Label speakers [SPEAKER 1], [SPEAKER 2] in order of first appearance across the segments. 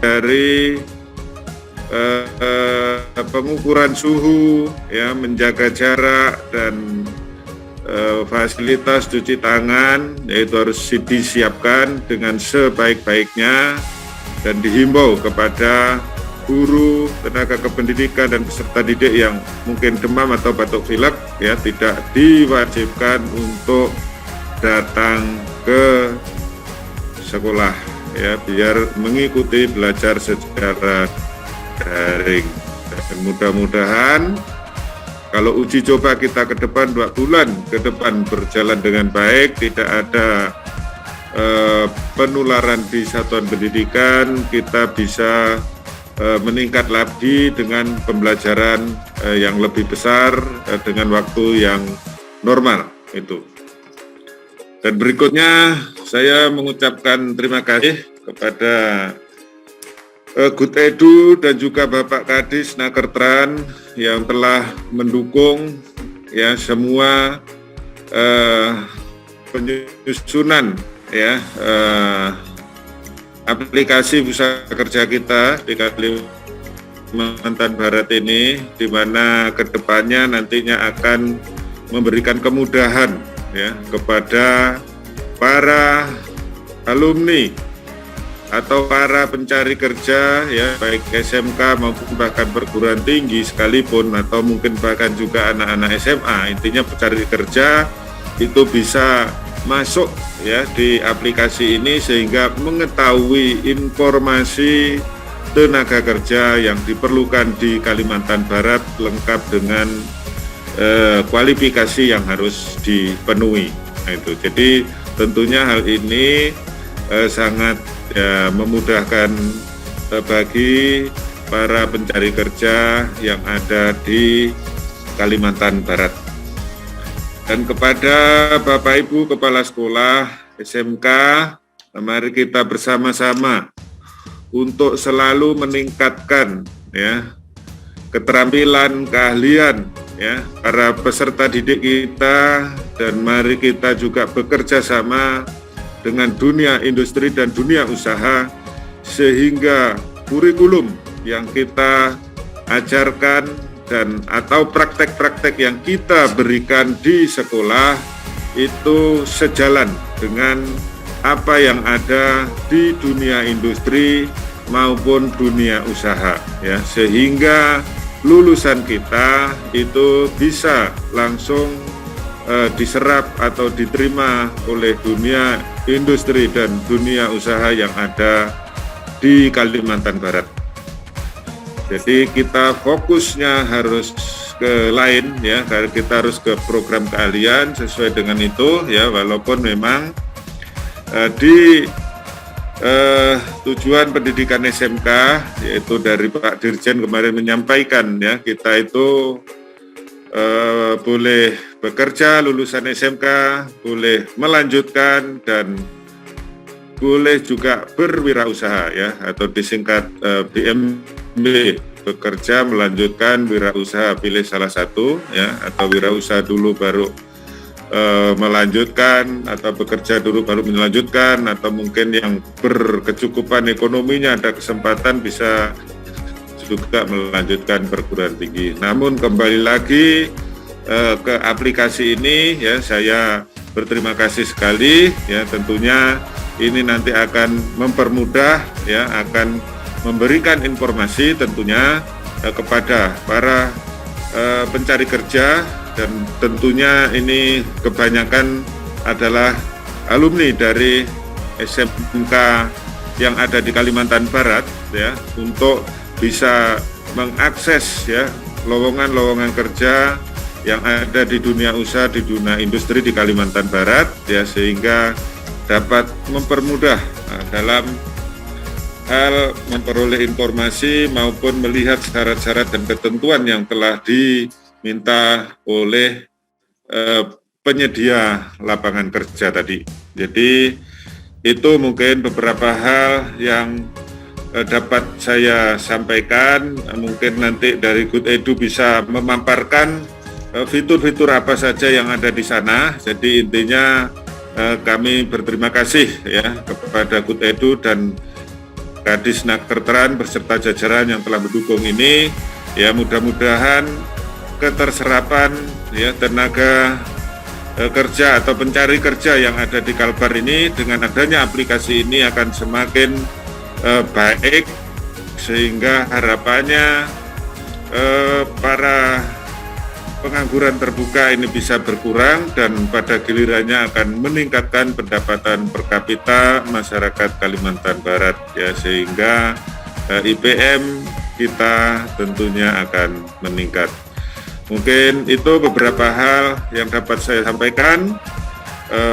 [SPEAKER 1] dari pengukuran suhu, ya, menjaga jarak dan fasilitas cuci tangan, yaitu harus disiapkan dengan sebaik-baiknya, dan dihimbau kepada guru, tenaga kependidikan dan peserta didik yang mungkin demam atau batuk pilek, ya, tidak diwajibkan untuk datang ke sekolah, ya, biar mengikuti belajar secara daring. Dan mudah-mudahan kalau uji coba kita ke depan 2 bulan ke depan berjalan dengan baik, tidak ada penularan di satuan pendidikan, kita bisa meningkat lagi dengan pembelajaran yang lebih besar dengan waktu yang normal itu. Dan berikutnya saya mengucapkan terima kasih kepada Good Edu dan juga Bapak Kadis Nakertran yang telah mendukung, ya, semua penyusunan, ya, aplikasi Pusaka Kerja kita di Kalimantan Barat ini, di mana kedepannya nantinya akan memberikan kemudahan, ya, kepada para alumni atau para pencari kerja, ya, baik SMK maupun bahkan perguruan tinggi sekalipun, atau mungkin bahkan juga anak-anak SMA, intinya pencari kerja itu bisa masuk, ya, di aplikasi ini sehingga mengetahui informasi tenaga kerja yang diperlukan di Kalimantan Barat lengkap dengan kualifikasi yang harus dipenuhi. Nah, itu. Jadi tentunya hal ini sangat, ya, memudahkan bagi para pencari kerja yang ada di Kalimantan Barat. Dan kepada Bapak Ibu Kepala Sekolah SMK, mari kita bersama-sama untuk selalu meningkatkan, ya, keterampilan, keahlian, ya, para peserta didik kita, dan mari kita juga bekerja sama dengan dunia industri dan dunia usaha sehingga kurikulum yang kita ajarkan dan atau praktek-praktek yang kita berikan di sekolah itu sejalan dengan apa yang ada di dunia industri maupun dunia usaha, ya, sehingga lulusan kita itu bisa langsung diserap atau diterima oleh dunia industri dan dunia usaha yang ada di Kalimantan Barat. Jadi kita fokusnya harus ke lain, ya, kita harus ke program keahlian sesuai dengan itu, ya, walaupun memang di tujuan pendidikan SMK, yaitu dari Pak Dirjen kemarin menyampaikan, ya, kita itu boleh bekerja lulusan SMK, boleh melanjutkan dan boleh juga berwirausaha, ya, atau disingkat BMB, bekerja melanjutkan wirausaha, pilih salah satu, ya, atau wirausaha dulu baru melanjutkan, atau bekerja dulu baru melanjutkan, atau mungkin yang berkecukupan ekonominya ada kesempatan bisa juga melanjutkan perguruan tinggi. Namun kembali lagi ke aplikasi ini, ya, saya berterima kasih sekali, ya, tentunya ini nanti akan mempermudah, ya, akan memberikan informasi tentunya kepada para pencari kerja, dan tentunya ini kebanyakan adalah alumni dari SMK yang ada di Kalimantan Barat, ya, untuk bisa mengakses, ya, lowongan-lowongan kerja yang ada di dunia usaha, di dunia industri di Kalimantan Barat, ya, sehingga dapat mempermudah dalam hal memperoleh informasi maupun melihat syarat-syarat dan ketentuan yang telah diminta oleh penyedia lapangan kerja tadi. Jadi itu mungkin beberapa hal yang dapat saya sampaikan. Mungkin nanti dari Good Edu bisa memaparkan fitur-fitur apa saja yang ada di sana. Jadi intinya kami berterima kasih, ya, kepada Good Edu dan Kadisnakertran beserta jajaran yang telah mendukung ini, ya mudah-mudahan keterserapan ya tenaga kerja atau pencari kerja yang ada di Kalbar ini dengan adanya aplikasi ini akan semakin baik, sehingga harapannya para pengangguran terbuka ini bisa berkurang dan pada gilirannya akan meningkatkan pendapatan per kapita masyarakat Kalimantan Barat ya, sehingga IPM kita tentunya akan meningkat. Mungkin itu beberapa hal yang dapat saya sampaikan.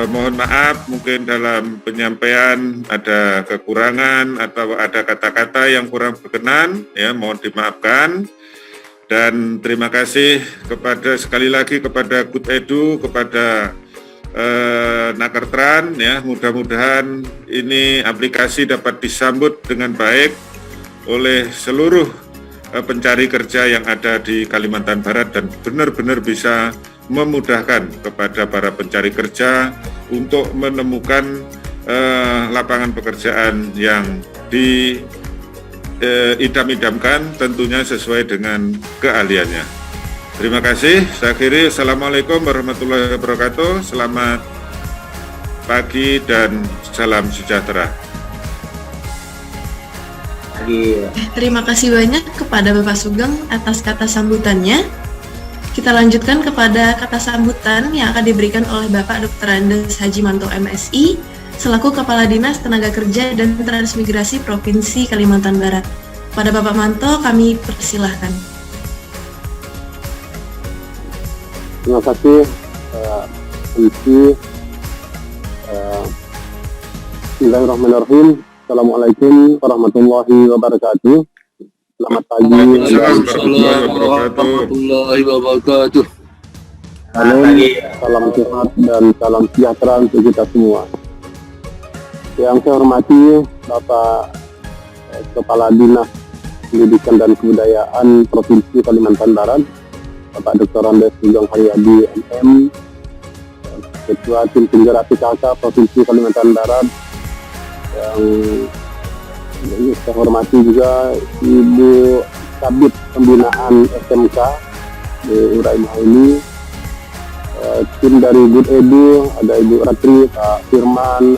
[SPEAKER 1] Mohon maaf mungkin dalam penyampaian ada kekurangan atau ada kata-kata yang kurang berkenan ya, mohon dimaafkan. Dan terima kasih sekali lagi kepada Good Edu, kepada Nakertran ya, mudah-mudahan ini aplikasi dapat disambut dengan baik oleh seluruh pencari kerja yang ada di Kalimantan Barat dan benar-benar bisa memudahkan kepada para pencari kerja untuk menemukan lapangan pekerjaan yang idam-idamkan, tentunya sesuai dengan keahliannya. Terima kasih. Saya akhiri. Assalamualaikum warahmatullahi wabarakatuh. Selamat pagi dan salam sejahtera.
[SPEAKER 2] Terima kasih banyak kepada Bapak Sugeng atas kata sambutannya. Kita lanjutkan kepada kata sambutan yang akan diberikan oleh Bapak Dr. Andes Haji Manto MSI selaku Kepala Dinas Tenaga Kerja dan Transmigrasi Provinsi Kalimantan Barat. Pada Bapak Manto, kami persilahkan.
[SPEAKER 3] Terima kasih, Bismillahirrahmanirrahim. Assalamualaikum warahmatullahi wabarakatuh. Selamat pagi.
[SPEAKER 4] Warahmatullahi wabarakatuh.
[SPEAKER 3] Salam sehat dan salam sejahtera untuk kita semua. Yang saya hormati Bapak Kepala Dinas Pendidikan dan Kebudayaan Provinsi Kalimantan Barat, Bapak Dr. Andes Sugeng Haryadi MM, Ketua Tim Penggerak PKK Provinsi Kalimantan Barat, yang saya hormati juga Ibu Kabid Pembinaan SMK di Uraimah ini, tim dari Good Edu, ada Ibu Ratri, Pak Firman,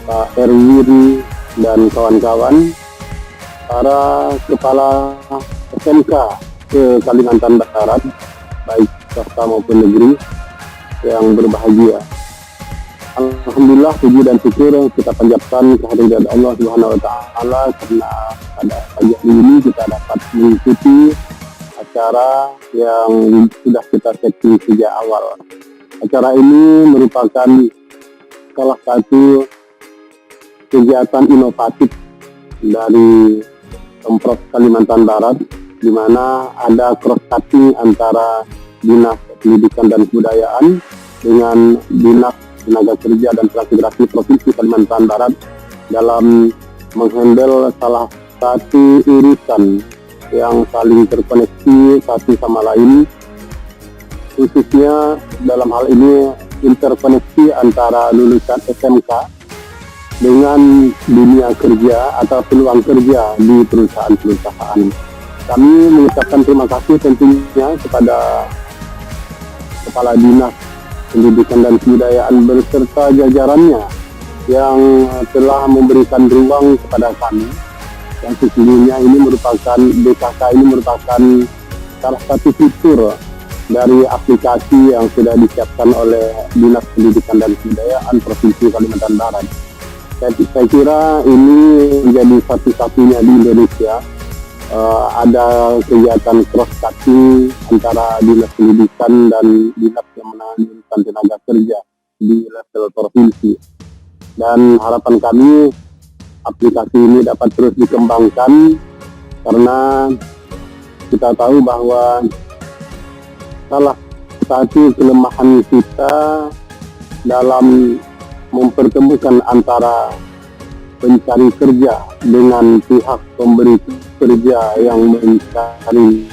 [SPEAKER 3] Pak Herwiri, dan kawan-kawan, para kepala SMK ke Kalimantan Barat, baik swasta maupun negeri, yang berbahagia. Alhamdulillah, puji dan syukur kita panjatkan kehadiran Allah Subhanahu wa Ta'ala karena pada pagi hari ini kita dapat mengikuti acara yang sudah kita setting sejak awal. Acara ini merupakan salah satu kegiatan inovatif dari Pemprov Kalimantan Barat, di mana ada cross-cutting antara Dinas Pendidikan dan Kebudayaan dengan Dinas Tenaga Kerja dan Transmigrasi Provinsi Kalimantan Barat dalam menghandle salah satu urusan yang saling terkoneksi satu sama lain, khususnya dalam hal ini interkoneksi antara lulusan SMK dengan dunia kerja atau peluang kerja di perusahaan-perusahaan. Kami mengucapkan terima kasih tentunya kepada Kepala Dinas Pendidikan dan Kebudayaan beserta jajarannya yang telah memberikan ruang kepada kami, yang sesungguhnya ini merupakan BKK ini merupakan salah satu fitur dari aplikasi yang sudah disiapkan oleh Dinas Pendidikan dan Kebudayaan Provinsi Kalimantan Barat. Saya kira ini menjadi satu-satunya di Indonesia ada kegiatan cross-cutting antara Dinas Pendidikan dan Dinas yang menangani tenaga kerja di level provinsi. Dan harapan kami aplikasi ini dapat terus dikembangkan karena kita tahu bahwa salah satu kelemahan kita dalam mempertemukan antara pencari kerja dengan pihak pemberi kerja yang mencari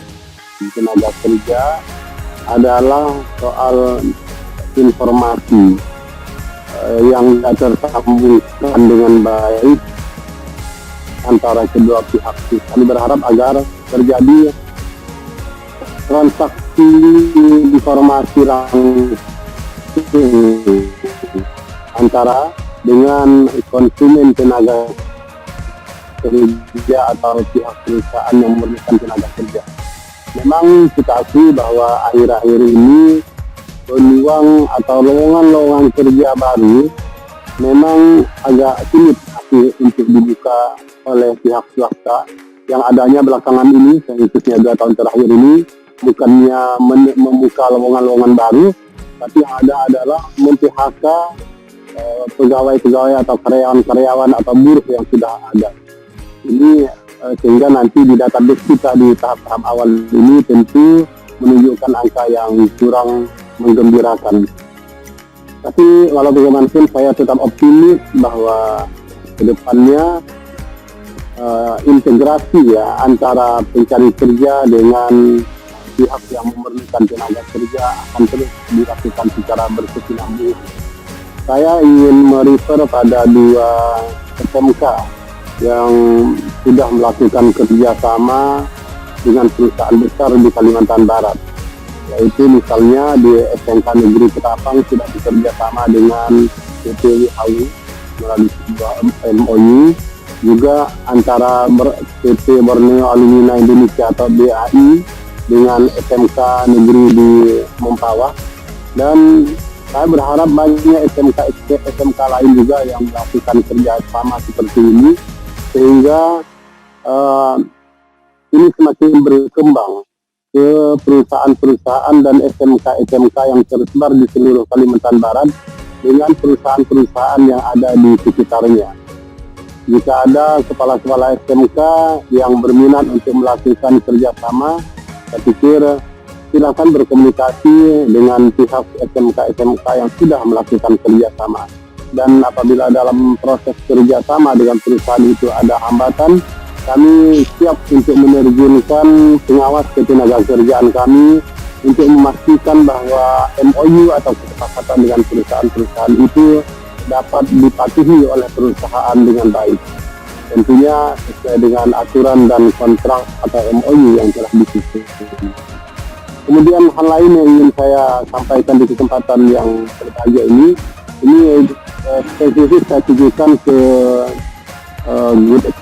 [SPEAKER 3] tenaga kerja adalah soal informasi yang tidak tersambungkan dengan baik antara kedua pihak. Kami berharap agar terjadi transaksi informasi langsung antara dengan konsumen tenaga kerja atau pihak perusahaan yang memerlukan tenaga kerja. Memang kita akui bahwa akhir-akhir ini peluang atau lowongan-lowongan kerja baru memang agak sulit untuk dibuka oleh pihak swasta. Yang adanya belakangan ini, khususnya 2 tahun terakhir ini, bukannya membuka lowongan-lowongan baru, tapi yang ada adalah men-PHK pegawai-pegawai atau karyawan-karyawan atau buruh yang sudah ada. Ini sehingga nanti di database kita di tahap-tahap awal ini tentu menunjukkan angka yang kurang menggembirakan. Tapi walau bagaimanapun saya tetap optimis bahwa kedepannya integrasi ya antara pencari kerja dengan pihak yang memerlukan tenaga kerja akan terus dilakukan secara berkesinambungan. Saya ingin merefer pada 2 SMK yang sudah melakukan kerjasama dengan perusahaan besar di Kalimantan Barat, yaitu misalnya di SMK Negeri Ketapang sudah bekerja sama dengan PT WHU melalui sebuah MOU, juga antara PT Borneo Alumina Indonesia atau BAI dengan SMK Negeri di Mempawah, dan saya berharap banyak SMK lain juga yang melakukan kerja sama seperti ini, sehingga ini semakin berkembang ke perusahaan-perusahaan dan SMK-SMK yang tersebar di seluruh Kalimantan Barat dengan perusahaan-perusasahaan yang ada di sekitarnya. Jika ada kepala-kepala SMK yang berminat untuk melakukan kerjasama, saya pikir silakan berkomunikasi dengan pihak SMK-SMK yang sudah melakukan kerjasama. Dan apabila dalam proses kerjasama dengan perusahaan itu ada hambatan, kami siap untuk menerjunkan pengawas ketenaga kerjaan kami untuk memastikan bahwa MOU atau kesepakatan dengan perusahaan-perusahaan itu dapat dipatuhi oleh perusahaan dengan baik. Tentunya sesuai dengan aturan dan kontrak atau MOU yang telah disusun. Kemudian hal lain yang ingin saya sampaikan di kesempatan yang berbahagia ini spesifik saya tujukan ke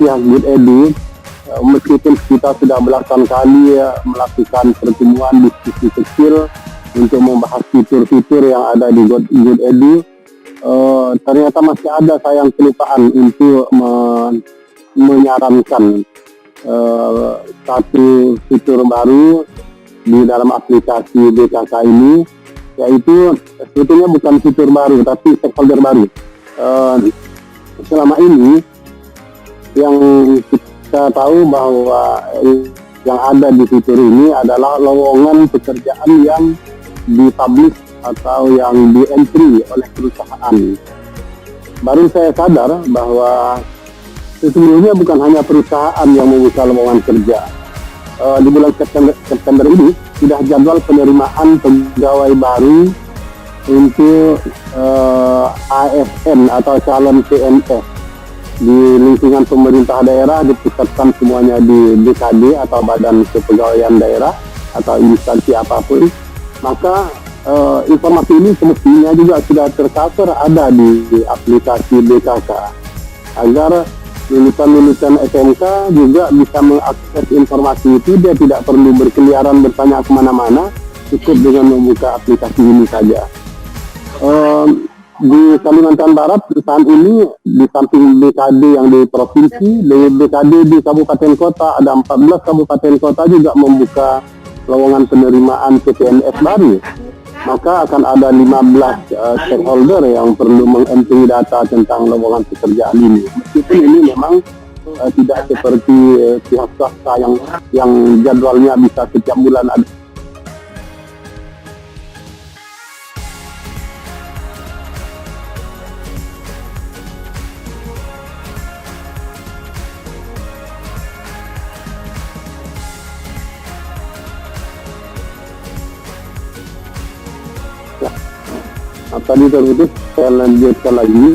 [SPEAKER 3] pihak Good Edu. Meskipun kita sudah belasan kali melakukan pertemuan diskusi kecil untuk membahas fitur-fitur yang ada di Good Edu, ternyata masih ada sayang kelupaan untuk menyarankan satu fitur baru di dalam aplikasi BKK ini, yaitu sebetulnya bukan fitur baru tapi stakeholder baru. Selama ini yang kita tahu bahwa yang ada di fitur ini adalah lowongan pekerjaan yang dipublish atau yang di-entry oleh perusahaan. Baru saya sadar bahwa sesungguhnya bukan hanya perusahaan yang membuka lowongan kerja. Di bulan September ini sudah jadwal penerimaan pegawai baru untuk ASN atau calon PNS di lingkungan pemerintah daerah, dipusatkan semuanya di BKD atau Badan Kepegawaian Daerah atau instansi apapun. Maka informasi ini semestinya juga sudah tercover ada di aplikasi BKK, agar lulusan-lulusan SMK juga bisa mengakses informasi itu. Dia tidak perlu berkeliaran bertanya kemana-mana, cukup dengan membuka aplikasi ini saja. Di Kalimantan Barat saat ini di samping BKD yang di provinsi, di BKD di kabupaten kota ada 14 kabupaten kota juga membuka lowongan penerimaan PNS baru. Maka akan ada 15 stakeholder yang perlu meng-entry data tentang lowongan pekerjaan ini. Meskipun ini memang tidak seperti pihak swasta yang jadwalnya bisa setiap bulan ada. Tadi terputus, saya lanjutkan lagi.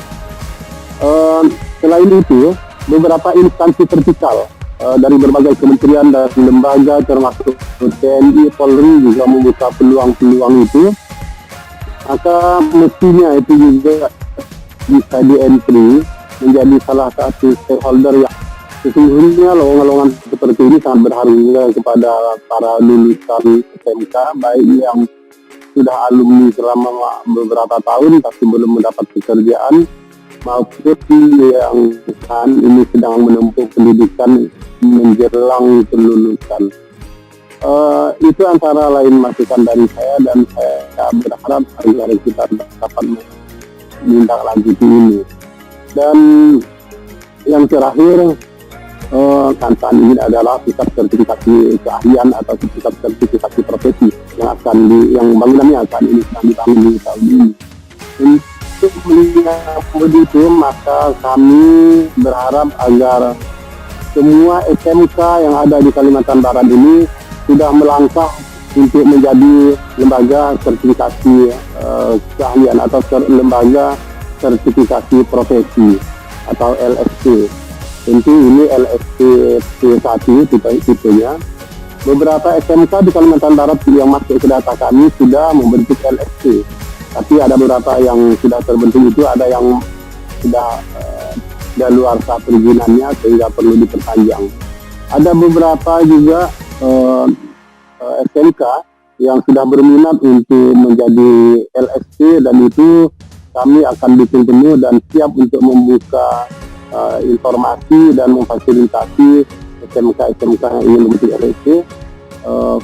[SPEAKER 3] Selain itu, beberapa instansi vertikal dari berbagai kementerian dan lembaga termasuk TNI, Polri juga membuka peluang-peluang itu, maka mestinya itu juga bisa di-entry menjadi salah satu stakeholder yang sesungguhnya lowongan-lowongan seperti ini sangat berharga kepada para lulusan SMK, baik yang sudah alumni selama beberapa tahun tapi belum mendapat pekerjaan, maupun yang saat ini sedang menempuh pendidikan menjelang kelulusan. Itu antara lain masukan dari saya, dan saya berharap agar kita dapat menindaklanjuti ini. Dan yang terakhir, kan saat ini adalah sikap sertifikasi keahlian atau sikap sertifikasi profesi yang bangunannya saat ini sedang dibangun di tahun ini. Untuk menyambut itu, maka kami berharap agar semua SMK yang ada di Kalimantan Barat ini sudah melangkah untuk menjadi lembaga sertifikasi keahlian atau lembaga sertifikasi profesi atau LSP. Tentu ini LSP P1 tipenya. Beberapa SMK di Kalimantan Barat yang masuk ke data kami sudah membentuk LSP. Tapi ada beberapa yang sudah terbentuk itu, ada yang sudah daluarsa perizinannya sehingga perlu diperpanjang. Ada beberapa juga SMK yang sudah berminat untuk menjadi LSP, dan itu kami akan dukung penuh dan siap untuk membuka informasi dan memfasilitasi SMK-SMK yang ingin membentuk LSP,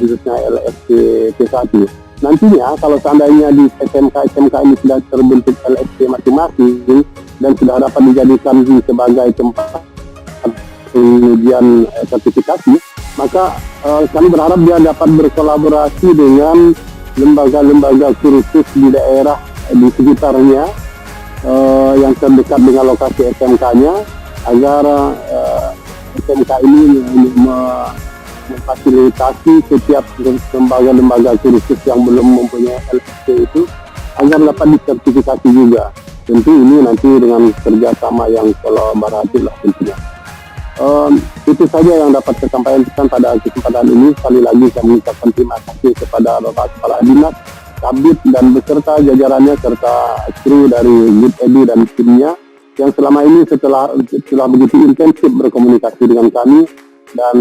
[SPEAKER 3] khususnya LSP P1. Nantinya kalau seandainya di SMK-SMK ini sudah terbentuk LSP masing-masing dan sudah dapat dijadikan sebagai tempat pengujian sertifikasi, maka kami berharap dia dapat berkolaborasi dengan lembaga-lembaga kursus di daerah di sekitarnya yang terdekat dengan lokasi SMK-nya, agar SMK ini memfasilitasi setiap lembaga-lembaga kursus yang belum mempunyai LSP itu agar dapat disertifikasi juga. Tentu ini nanti dengan kerjasama yang kolaboratif lah tentunya. Itu saja yang dapat saya sampaikan pada kesempatan ini. Sekali lagi saya mengucapkan terima kasih kepada Bapak Kepala Dinas, Kabid dan beserta jajarannya serta kru dari Good Edi dan timnya yang selama ini setelah begitu intensif berkomunikasi dengan kami, dan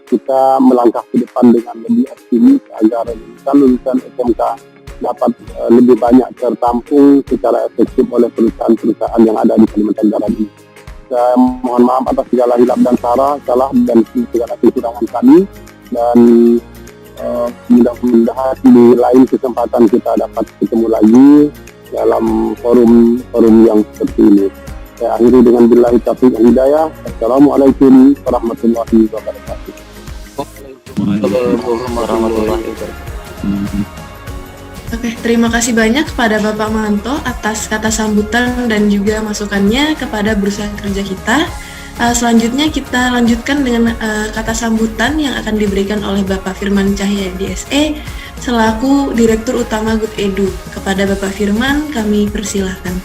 [SPEAKER 3] kita melangkah ke depan dengan lebih optimis agar lulusan SMK dapat lebih banyak tertampung secara efektif oleh perusahaan-perusahaan yang ada di Kalimantan Barat ini. Saya mohon maaf atas segala hilap dan salah dan segala kekurangan kami, dan mudah-mudahan di lain kesempatan kita dapat ketemu lagi dalam forum yang seperti ini. Saya akhiri dengan billahi taufiq wal hidayah. Assalamualaikum warahmatullahi wabarakatuh.
[SPEAKER 2] Oke, terima kasih banyak kepada Bapak Manto atas kata sambutan dan juga masukannya kepada bursa kerja kita. Selanjutnya kita lanjutkan dengan kata sambutan yang akan diberikan oleh Bapak Firman Cahyadi SE selaku Direktur Utama Good Edu. Kepada Bapak Firman kami persilahkan.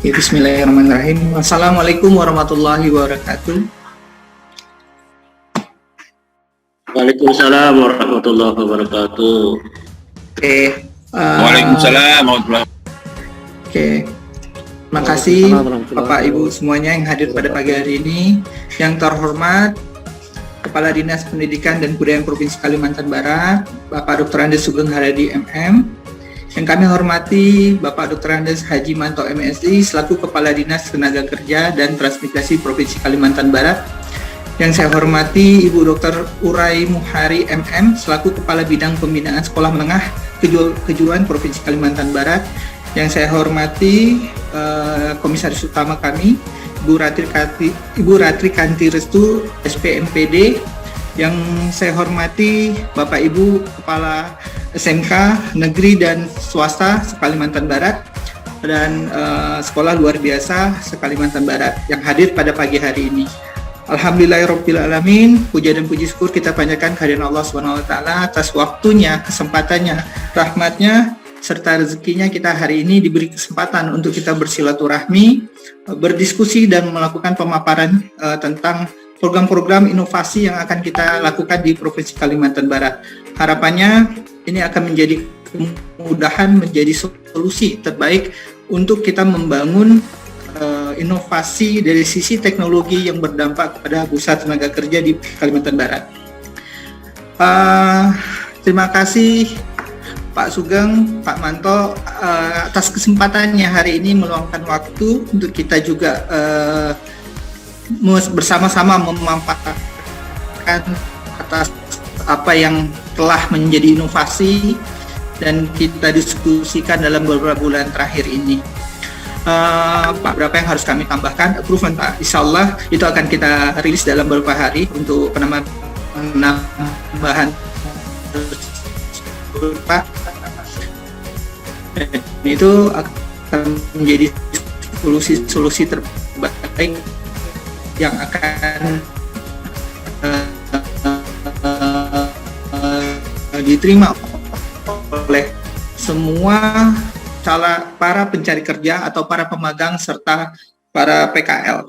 [SPEAKER 5] Bismillahirrahmanirrahim. Assalamualaikum warahmatullahi wabarakatuh.
[SPEAKER 4] Waalaikumsalam warahmatullahi wabarakatuh.
[SPEAKER 5] Oke.
[SPEAKER 4] Waalaikumsalam warahmatullahi wabarakatuh.
[SPEAKER 5] Oke. Terima kasih Bapak Ibu semuanya yang hadir pada pagi hari ini. Yang terhormat Kepala Dinas Pendidikan dan Kebudayaan Provinsi Kalimantan Barat, Bapak Dr. Andes Sugeng Haradi MM. Yang kami hormati Bapak Dr. Andes Haji Manto MSI selaku Kepala Dinas Tenaga Kerja dan Transmigrasi Provinsi Kalimantan Barat. Yang saya hormati Ibu Dr. Urai Muhari MM selaku Kepala Bidang Pembinaan Sekolah Menengah Kejuruan Provinsi Kalimantan Barat. Yang saya hormati Komisaris Utama kami Ibu Ratri Kanti Restu SPMPD. Yang saya hormati Bapak Ibu Kepala SMK Negeri dan Swasta Kalimantan Barat dan Sekolah Luar Biasa Kalimantan Barat yang hadir pada pagi hari ini. Alhamdulillahirabbil alamin. Puja dan puji syukur kita panjatkan kehadiran Allah Subhanahu wa taala atas waktunya, kesempatannya, rahmatnya serta rezekinya. Kita hari ini diberi kesempatan untuk kita bersilaturahmi, berdiskusi dan melakukan pemaparan tentang program-program inovasi yang akan kita lakukan di Provinsi Kalimantan Barat. Harapannya ini akan menjadi kemudahan, menjadi solusi terbaik untuk kita membangun inovasi dari sisi teknologi yang berdampak kepada pusat tenaga kerja di Kalimantan Barat. Terima kasih Pak Sugeng, Pak Manto atas kesempatannya hari ini meluangkan waktu untuk kita juga bersama-sama memanfaatkan atas apa yang telah menjadi inovasi dan kita diskusikan dalam beberapa bulan terakhir ini. Pak, berapa yang harus kami tambahkan? Approval, Pak. Insya Allah itu akan kita rilis dalam beberapa hari untuk penambahan Pak. Itu akan menjadi solusi terbaik yang akan diterima oleh semua para pencari kerja atau para pemagang serta para PKL.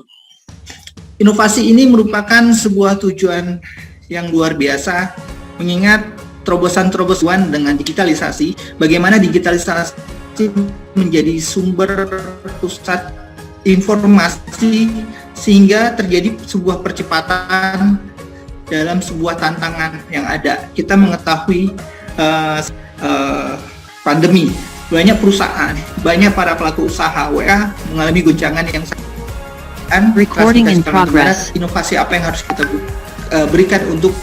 [SPEAKER 5] Inovasi ini merupakan sebuah tujuan yang luar biasa, mengingat terobosan-terobosan dengan digitalisasi, bagaimana digitalisasi menjadi sumber pusat informasi sehingga terjadi sebuah percepatan dalam sebuah tantangan yang ada. Kita mengetahui pandemi, banyak perusahaan, banyak para pelaku usaha WA mengalami guncangan yang sangat.
[SPEAKER 6] Recording in progress.
[SPEAKER 5] Inovasi apa yang harus kita berikan untuk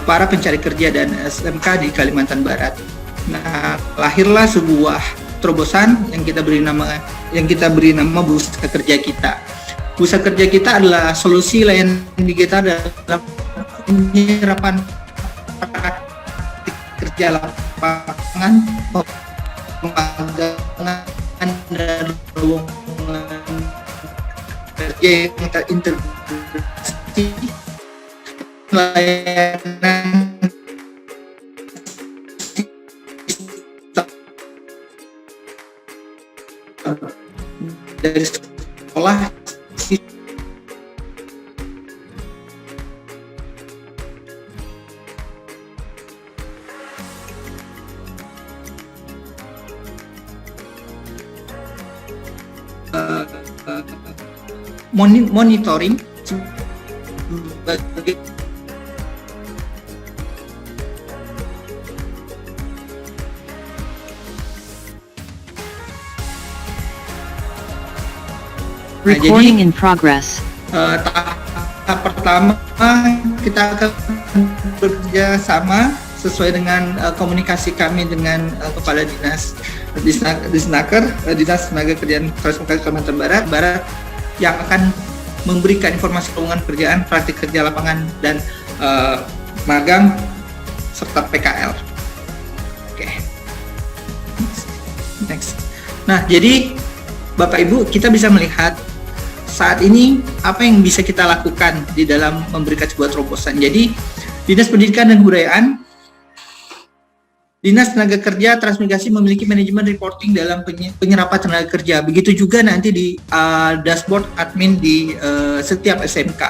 [SPEAKER 5] para pencari kerja dan SMK di Kalimantan Barat. Nah, lahirlah sebuah terobosan yang kita beri nama Busa Kerja Kita. Busa Kerja Kita adalah solusi layanan digital dalam penyerapan kerja lapangan, pemagangan dan lowongan kerja yang terintegrasi, layanan dari sekolah monitoring sebagai
[SPEAKER 6] Recording in progress.
[SPEAKER 5] Tahap pertama kita akan bekerja sama sesuai dengan komunikasi kami dengan Kepala Dinas Disnaker, Dinas Tenaga Kerjaan Transmigrasi Kalimantan Barat yang akan memberikan informasi lowongan pekerjaan, praktik kerja lapangan dan magang serta PKL. Oke. Next. Nah, jadi Bapak Ibu, kita bisa melihat saat ini apa yang bisa kita lakukan di dalam memberikan sebuah terobosan. Jadi, Dinas Pendidikan dan Kebudayaan, Dinas Tenaga Kerja Transmigrasi memiliki manajemen reporting dalam penyerapan tenaga kerja. Begitu juga nanti di dashboard admin di setiap SMK.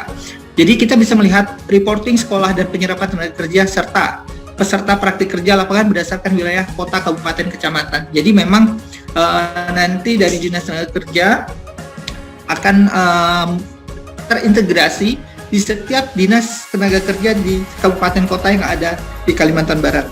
[SPEAKER 5] Jadi kita bisa melihat reporting sekolah dan penyerapan tenaga kerja serta peserta praktik kerja lapangan berdasarkan wilayah kota, kabupaten, kecamatan. Jadi memang nanti dari Dinas Tenaga Kerja akan terintegrasi di setiap dinas tenaga kerja di kabupaten kota yang ada di Kalimantan Barat.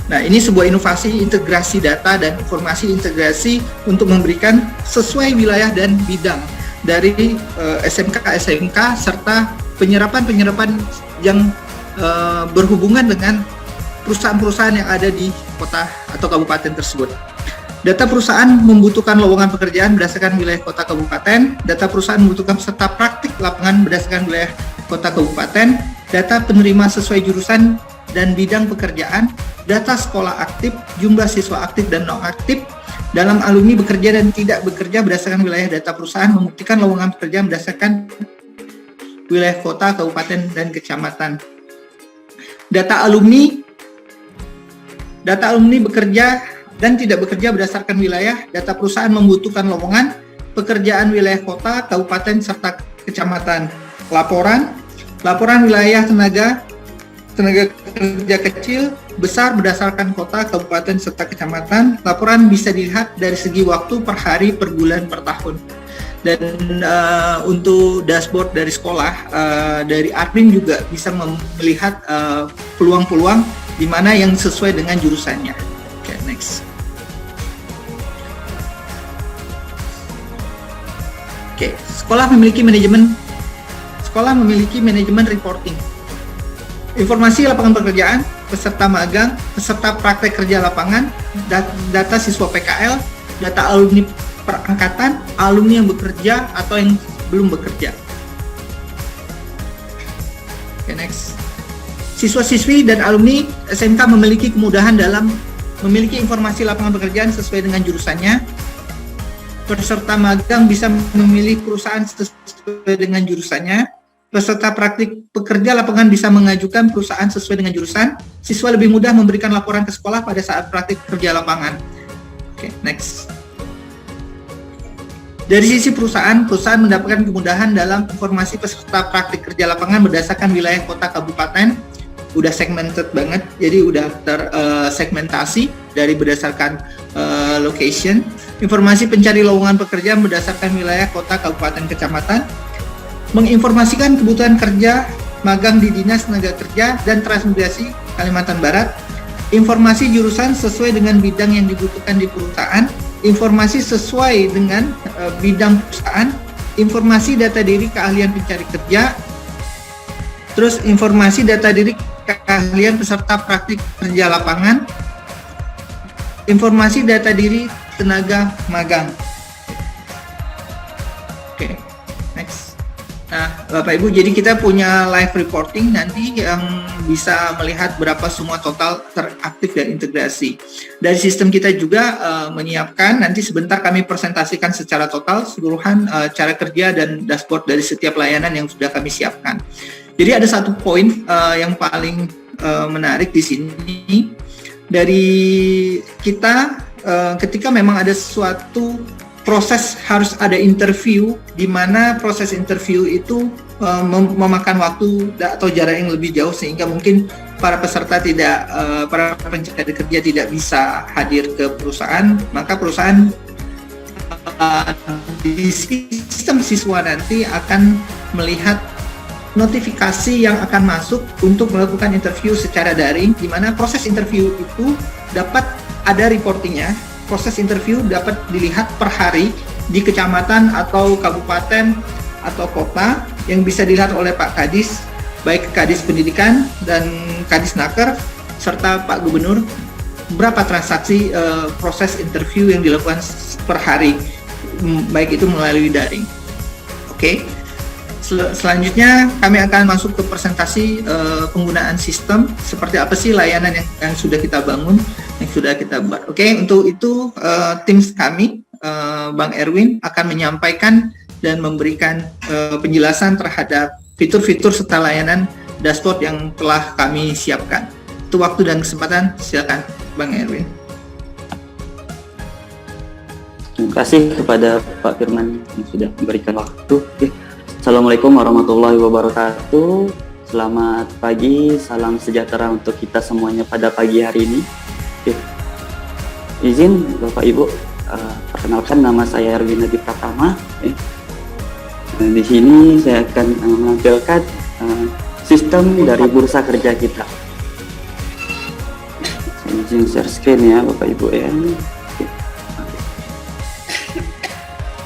[SPEAKER 5] Nah, ini sebuah inovasi integrasi data dan informasi integrasi untuk memberikan sesuai wilayah dan bidang dari SMK serta penyerapan yang berhubungan dengan perusahaan-perusahaan yang ada di kota atau kabupaten tersebut. Data perusahaan membutuhkan lowongan pekerjaan berdasarkan wilayah kota kabupaten, data perusahaan membutuhkan peserta praktik lapangan berdasarkan wilayah kota kabupaten, data penerima sesuai jurusan dan bidang pekerjaan, data sekolah aktif, jumlah siswa aktif dan non aktif, dalam alumni bekerja dan tidak bekerja berdasarkan wilayah data perusahaan, membuktikan lowongan pekerjaan berdasarkan wilayah kota, kabupaten, dan kecamatan. Data alumni bekerja dan tidak bekerja berdasarkan wilayah. Data perusahaan membutuhkan lowongan pekerjaan wilayah kota, kabupaten, serta kecamatan. Laporan wilayah tenaga kerja kecil besar berdasarkan kota, kabupaten, serta kecamatan. Laporan bisa dilihat dari segi waktu per hari, per bulan, per tahun. Dan untuk dashboard dari sekolah, dari admin juga bisa melihat peluang-peluang di mana yang sesuai dengan jurusannya. Oke, next. Oke, sekolah memiliki manajemen reporting. Informasi lapangan pekerjaan, peserta magang, peserta praktek kerja lapangan, data siswa PKL, data alumni perangkatan, alumni yang bekerja atau yang belum bekerja. Oke, next. Siswa-siswi dan alumni SMK memiliki kemudahan dalam memiliki informasi lapangan pekerjaan sesuai dengan jurusannya. Peserta magang bisa memilih perusahaan sesuai dengan jurusannya. Peserta praktik pekerja lapangan bisa mengajukan perusahaan sesuai dengan jurusan. Siswa lebih mudah memberikan laporan ke sekolah pada saat praktik kerja lapangan. Oke, next. Dari sisi perusahaan mendapatkan kemudahan dalam informasi peserta praktik kerja lapangan berdasarkan wilayah kota kabupaten. Udah segmented banget, jadi udah tersegmentasi dari berdasarkan location. Informasi pencari lowongan pekerjaan berdasarkan wilayah kota kabupaten kecamatan. Menginformasikan kebutuhan kerja magang di Dinas Tenaga Kerja dan Transmigrasi Kalimantan Barat. Informasi jurusan sesuai dengan bidang yang dibutuhkan di perusahaan. Informasi sesuai dengan bidang perusahaan, informasi data diri keahlian pencari kerja, terus informasi data diri keahlian peserta praktik kerja lapangan, informasi data diri tenaga magang. Oke, next. Nah, Bapak Ibu, jadi kita punya live reporting nanti yang bisa melihat berapa semua total teraktif dan integrasi. Dari sistem kita juga menyiapkan, nanti sebentar kami presentasikan secara total seluruhan cara kerja dan dashboard dari setiap layanan yang sudah kami siapkan. Jadi ada satu poin yang paling menarik di sini dari kita ketika memang ada suatu proses harus ada interview, di mana proses interview itu memakan waktu atau jarak yang lebih jauh sehingga mungkin para peserta para pencari kerja tidak bisa hadir ke perusahaan, maka perusahaan di sistem siswa nanti akan melihat notifikasi yang akan masuk untuk melakukan interview secara daring, di mana proses interview itu dapat ada reportingnya. Proses interview dapat dilihat per hari di kecamatan atau kabupaten atau kota yang bisa dilihat oleh Pak Kadis, baik Kadis Pendidikan dan Kadis Naker serta Pak Gubernur, berapa transaksi proses interview yang dilakukan per hari, baik itu melalui daring. Oke. Selanjutnya kami akan masuk ke presentasi penggunaan sistem, seperti apa sih layanan yang sudah kita bangun, yang sudah kita buat. Oke, untuk itu tim kami, Bang Erwin akan menyampaikan dan memberikan penjelasan terhadap fitur-fitur serta layanan dashboard yang telah kami siapkan. Untuk waktu dan kesempatan, silakan Bang Erwin.
[SPEAKER 7] Terima kasih kepada Pak Firman yang sudah memberikan waktu. Assalamualaikum warahmatullahi wabarakatuh. Selamat pagi, salam sejahtera untuk kita semuanya pada pagi hari ini. Izin Bapak Ibu, perkenalkan nama saya Erwin Adi Pratama. Di sini saya akan menampilkan sistem dari bursa kerja kita. Izin share screen ya Bapak Ibu ya.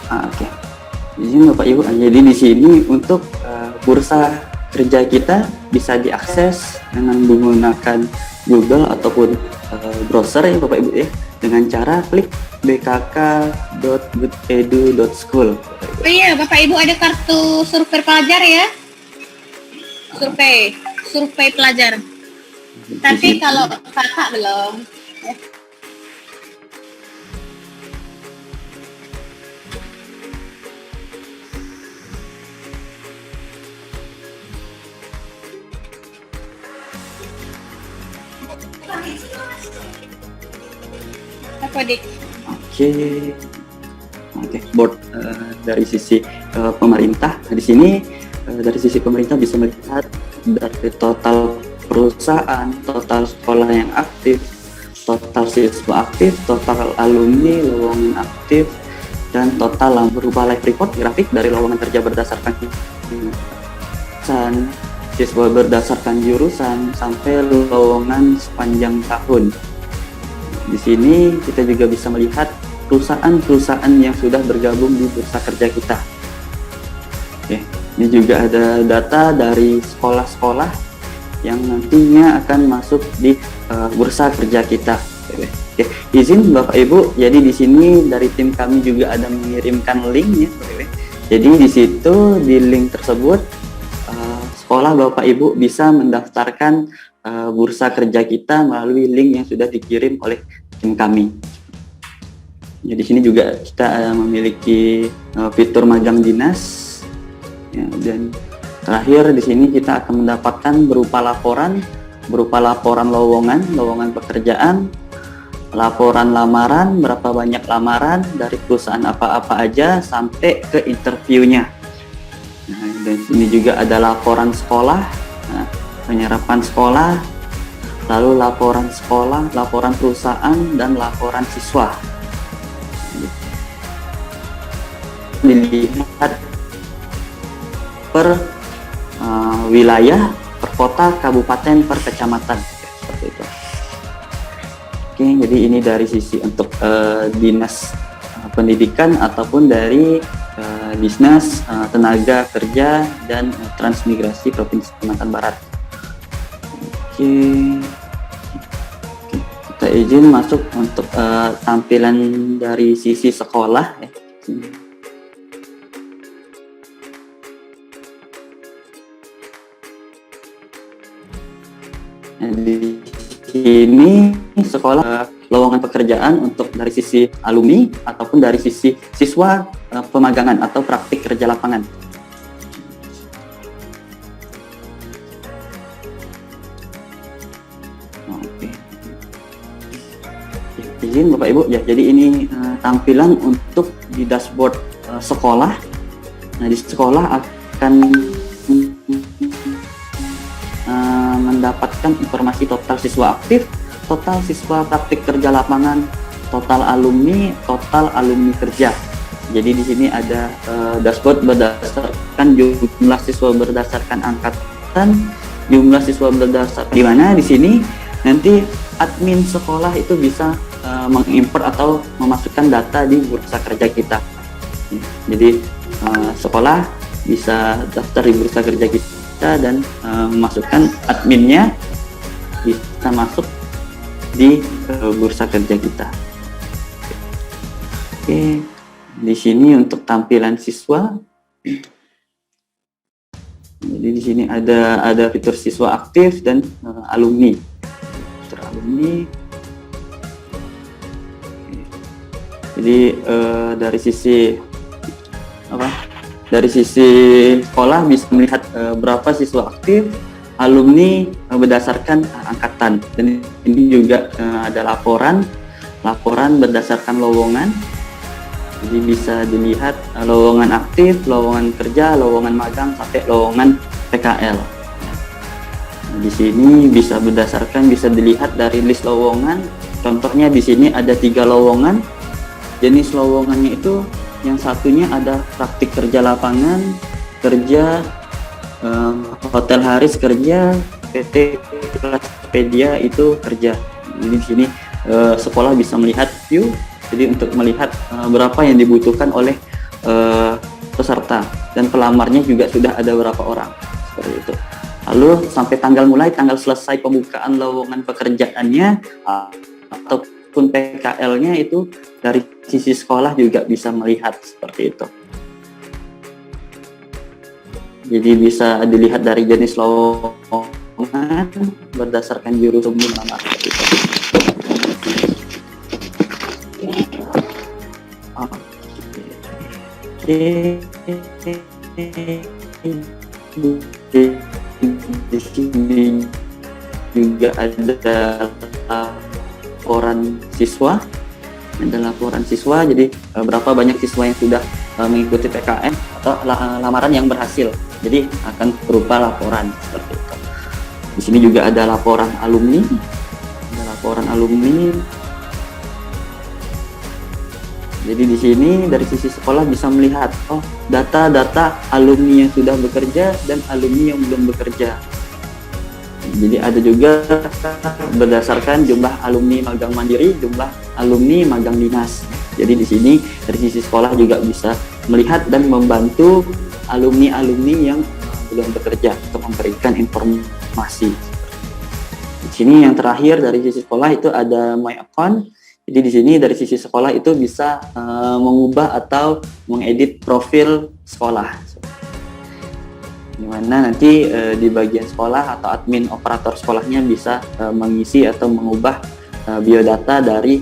[SPEAKER 7] Oke. Izin Bapak Ibu, jadi di sini untuk bursa kerja kita bisa diakses dengan menggunakan Google ataupun browser ya Bapak Ibu ya, dengan cara klik bkk.edu.school.
[SPEAKER 8] Oh iya Bapak Ibu, ada kartu survei pelajar ya, survei pelajar. Tapi kalau kakak belum. Apa, Dik?
[SPEAKER 7] Oke, board dari sisi pemerintah. Nah, di sini dari sisi pemerintah bisa melihat dari total perusahaan, total sekolah yang aktif, total siswa aktif, total alumni, lowongan aktif, dan total berupa live report grafik dari lowongan kerja berdasarkan jurusan, siswa berdasarkan jurusan, sampai lowongan sepanjang tahun. Di sini kita juga bisa melihat perusahaan-perusahaan yang sudah bergabung di bursa kerja kita. Oke, ini juga ada data dari sekolah-sekolah yang nantinya akan masuk di bursa kerja kita. Oke, izin Bapak Ibu, jadi di sini dari tim kami juga ada mengirimkan linknya. Jadi di situ di link tersebut sekolah Bapak Ibu bisa mendaftarkan bursa kerja kita melalui link yang sudah dikirim oleh tim kami. Ya, di sini juga kita memiliki fitur magang dinas, ya, dan terakhir di sini kita akan mendapatkan berupa laporan lowongan pekerjaan, laporan lamaran, berapa banyak lamaran dari perusahaan apa-apa aja sampai ke interviewnya. Nah, dan sini juga ada laporan sekolah, penyerapan sekolah, lalu laporan sekolah, laporan perusahaan, dan laporan siswa. Dilihat per wilayah, per kota, kabupaten, per kecamatan, seperti itu. Oke, jadi ini dari sisi untuk dinas pendidikan ataupun dari dinas tenaga kerja dan transmigrasi Provinsi Kalimantan Barat. Oke, kita izin masuk untuk tampilan dari sisi sekolah, ya. Di sini sekolah lowongan pekerjaan untuk dari sisi alumni ataupun dari sisi siswa pemagangan atau praktik kerja lapangan. Oke. Izin Bapak Ibu, ya, jadi ini tampilan untuk di dashboard sekolah. Nah, di sekolah akan mendapatkan informasi total siswa aktif, total siswa praktik kerja lapangan, total alumni kerja. Jadi di sini ada dashboard berdasarkan jumlah siswa berdasarkan angkatan, jumlah siswa berdasarkan di mana di sini nanti admin sekolah itu bisa mengimport atau memasukkan data di bursa kerja kita. Jadi sekolah bisa daftar di bursa kerja kita dan memasukkan adminnya bisa masuk di bursa kerja kita. Oke, di sini untuk tampilan siswa. Jadi di sini ada fitur siswa aktif dan alumni. Fitur alumni. Jadi dari sisi Dari sisi sekolah bisa melihat berapa siswa aktif, alumni berdasarkan angkatan, dan ini juga ada laporan berdasarkan lowongan. Jadi bisa dilihat lowongan aktif, lowongan kerja, lowongan magang, sampai lowongan PKL. Nah, di sini bisa dilihat dari list lowongan. Contohnya di sini ada 3 lowongan. Jenis lowongannya itu yang satunya ada praktik kerja lapangan, kerja Hotel Haris kerja, PT Klaspedia itu kerja. Jadi di sini sekolah bisa melihat view, jadi untuk melihat berapa yang dibutuhkan oleh peserta, dan pelamarnya juga sudah ada berapa orang, seperti itu. Lalu sampai tanggal selesai pembukaan lowongan pekerjaannya ataupun PKL-nya itu dari sisi sekolah juga bisa melihat seperti itu. Jadi bisa dilihat dari jenis lowongan berdasarkan jurusan lamar seperti itu. Di sini juga ada laporan siswa. Ada laporan siswa, jadi berapa banyak siswa yang sudah mengikuti PKM atau lamaran yang berhasil. Jadi akan berupa laporan seperti itu. Di sini juga ada laporan alumni. Ada laporan alumni. Jadi di sini dari sisi sekolah bisa melihat data-data alumni yang sudah bekerja dan alumni yang belum bekerja. Jadi ada juga berdasarkan jumlah alumni magang mandiri, jumlah alumni magang dinas. Jadi di sini dari sisi sekolah juga bisa melihat dan membantu alumni-alumni yang belum bekerja untuk memberikan informasi. Di sini yang terakhir dari sisi sekolah itu ada My Account. Jadi di sini dari sisi sekolah itu bisa mengubah atau mengedit profil sekolah. Di mana nanti di bagian sekolah atau admin operator sekolahnya bisa mengisi atau mengubah biodata dari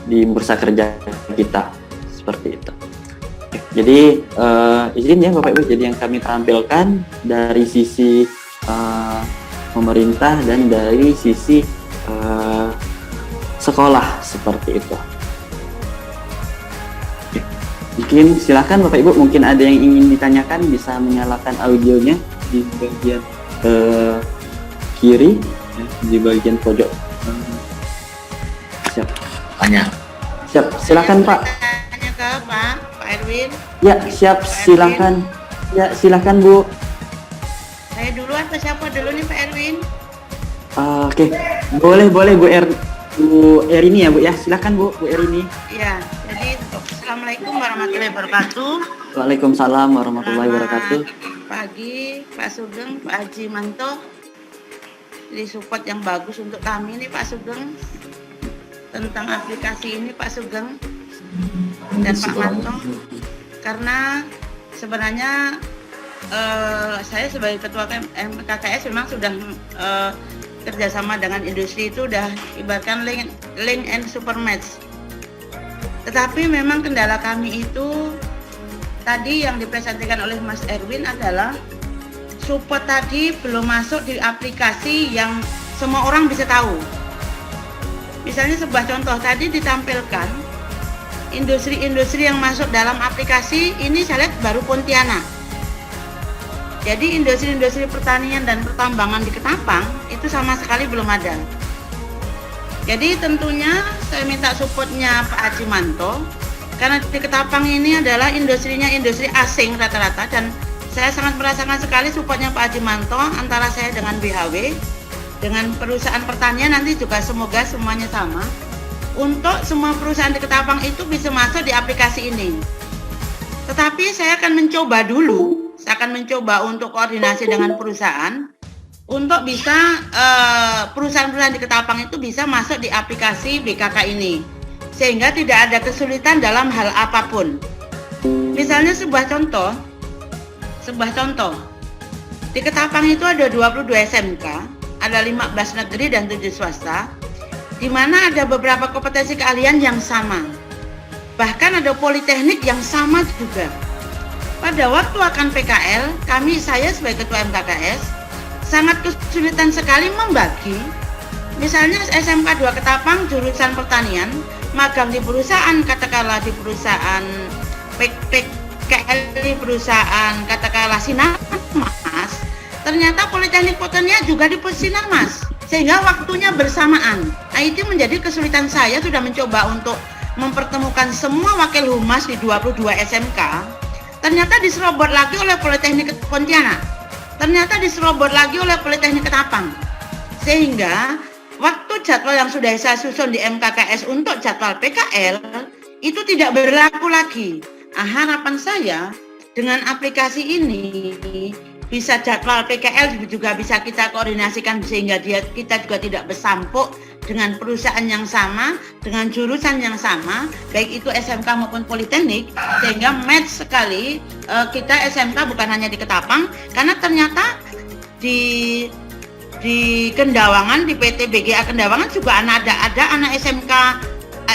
[SPEAKER 7] di bursa kerja kita seperti itu. Oke, jadi izin ya Bapak Ibu, jadi yang kami tampilkan dari sisi pemerintah dan dari sisi sekolah seperti itu. Mungkin silakan Bapak Ibu, mungkin ada yang ingin ditanyakan, bisa menyalakan audionya di bagian kiri, di bagian pojok. Siap.
[SPEAKER 9] Tanya.
[SPEAKER 7] Siap, silakan Pak.
[SPEAKER 10] Tanya ke Pak Erwin.
[SPEAKER 7] Ya, siap, silakan. Ya, silakan Bu.
[SPEAKER 10] Saya dulu atau siapa dulu nih Pak Erwin?
[SPEAKER 7] Oke, boleh Bu Erini ya Bu ya, silakan Bu Erini.
[SPEAKER 10] Iya, jadi Assalamualaikum warahmatullahi wabarakatuh.
[SPEAKER 7] Waalaikumsalam warahmatullahi wabarakatuh.
[SPEAKER 10] Pagi Pak Sugeng, Pak Haji Manto. Jadi support yang bagus untuk kami nih Pak Sugeng tentang aplikasi ini Pak Sugeng dan Pak Manto. Karena sebenarnya saya sebagai ketua MKKS memang sudah kerjasama dengan industri itu udah ibaratkan link and super match. Tetapi memang kendala kami itu tadi yang dipresentasikan oleh Mas Erwin adalah support tadi belum masuk di aplikasi yang semua orang bisa tahu. Misalnya sebuah contoh tadi ditampilkan industri-industri yang masuk dalam aplikasi ini saya lihat baru Pontianak. Jadi industri-industri pertanian dan pertambangan di Ketapang itu sama sekali belum ada. Jadi tentunya saya minta supportnya Pak Haji Manto, karena di Ketapang ini adalah industrinya industri asing rata-rata, dan saya sangat merasakan sekali supportnya Pak Haji Manto antara saya dengan BHW, dengan perusahaan pertanian nanti juga semoga semuanya sama. Untuk semua perusahaan di Ketapang itu bisa masuk di aplikasi ini. Tetapi saya akan mencoba dulu, untuk koordinasi dengan perusahaan untuk bisa perusahaan-perusahaan di Ketapang itu bisa masuk di aplikasi BKK ini, sehingga tidak ada kesulitan dalam hal apapun. Misalnya sebuah contoh di Ketapang itu ada 22 SMK, ada 15 negeri dan 7 swasta, di mana ada beberapa kompetensi keahlian yang sama, bahkan ada politeknik yang sama juga. Pada waktu akan PKL, saya sebagai ketua MKKS sangat kesulitan sekali membagi. Misalnya SMK 2 Ketapang jurusan pertanian, magang di perusahaan, katakanlah di perusahaan PKL, di perusahaan katakanlah Sinarmas, ternyata Politeknik Pertanian juga di Sinarmas, sehingga waktunya bersamaan. Nah, itu menjadi kesulitan saya sudah mencoba untuk mempertemukan semua wakil humas di 22 SMK, ternyata diserobot lagi oleh Politeknik Pontianak, ternyata diserobot lagi oleh Politeknik Ketapang, sehingga waktu jadwal yang sudah saya susun di MKKS untuk jadwal PKL itu tidak berlaku lagi. Harapan saya dengan aplikasi ini bisa jadwal PKL juga bisa kita koordinasikan sehingga kita juga tidak bersampuk dengan perusahaan yang sama, dengan jurusan yang sama, baik itu SMK maupun Politeknik, sehingga match sekali kita SMK bukan hanya di Ketapang, karena ternyata di Kendawangan, di PT BGA Kendawangan juga ada anak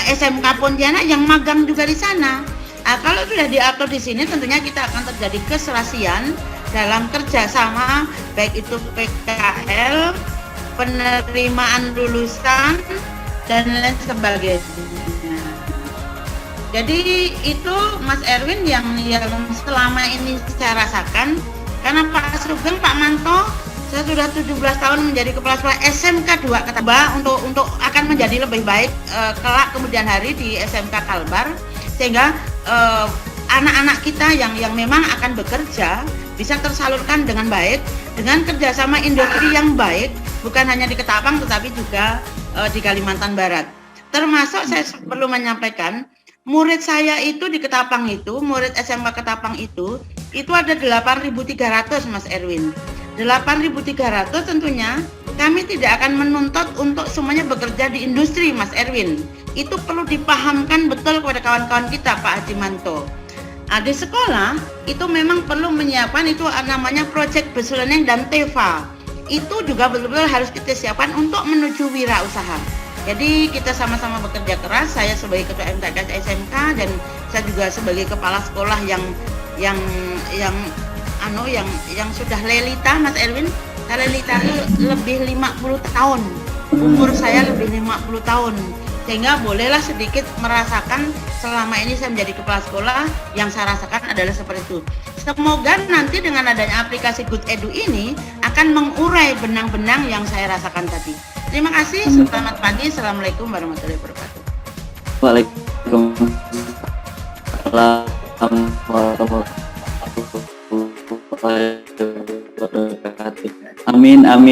[SPEAKER 10] SMK Pontianak yang magang juga di sana. Kalau sudah diatur di sini, tentunya kita akan terjadi keserasian dalam kerjasama, baik itu PKL penerimaan lulusan, dan lain sebagainya. Jadi itu Mas Erwin yang selama ini saya rasakan, karena Pak Sugeng, Pak Manto, saya sudah 17 tahun menjadi kepala sekolah SMK 2 Kalbar untuk akan menjadi lebih baik kelak kemudian hari di SMK Kalbar, sehingga anak-anak kita yang memang akan bekerja bisa tersalurkan dengan baik dengan kerjasama industri yang baik, bukan hanya di Ketapang tetapi juga di Kalimantan Barat. Termasuk saya perlu menyampaikan, murid saya itu di Ketapang itu, murid SMK Ketapang itu ada 8.300 Mas Erwin. 8.300 tentunya kami tidak akan menuntut untuk semuanya bekerja di industri Mas Erwin. Itu perlu dipahamkan betul kepada kawan-kawan kita Pak Haji Manto. Nah, di sekolah itu memang perlu menyiapkan itu namanya project based learning dan TEVA. Itu juga betul-betul harus kita siapkan untuk menuju wirausaha. Jadi kita sama-sama bekerja keras, saya sebagai ketua MTKS SMK dan saya juga sebagai kepala sekolah yang sudah lelita Mas Erwin. Lelita itu lebih 50 tahun. Umur saya lebih 50 tahun. Sehingga bolehlah sedikit merasakan selama ini saya menjadi kepala sekolah, yang saya rasakan adalah seperti itu. Semoga nanti dengan adanya aplikasi Good Edu ini akan mengurai benang-benang yang saya rasakan tadi. Terima kasih, selamat pagi, Assalamualaikum warahmatullahi wabarakatuh.
[SPEAKER 7] Waalaikumsalam warahmatullahi wabarakatuh. Amin, amin.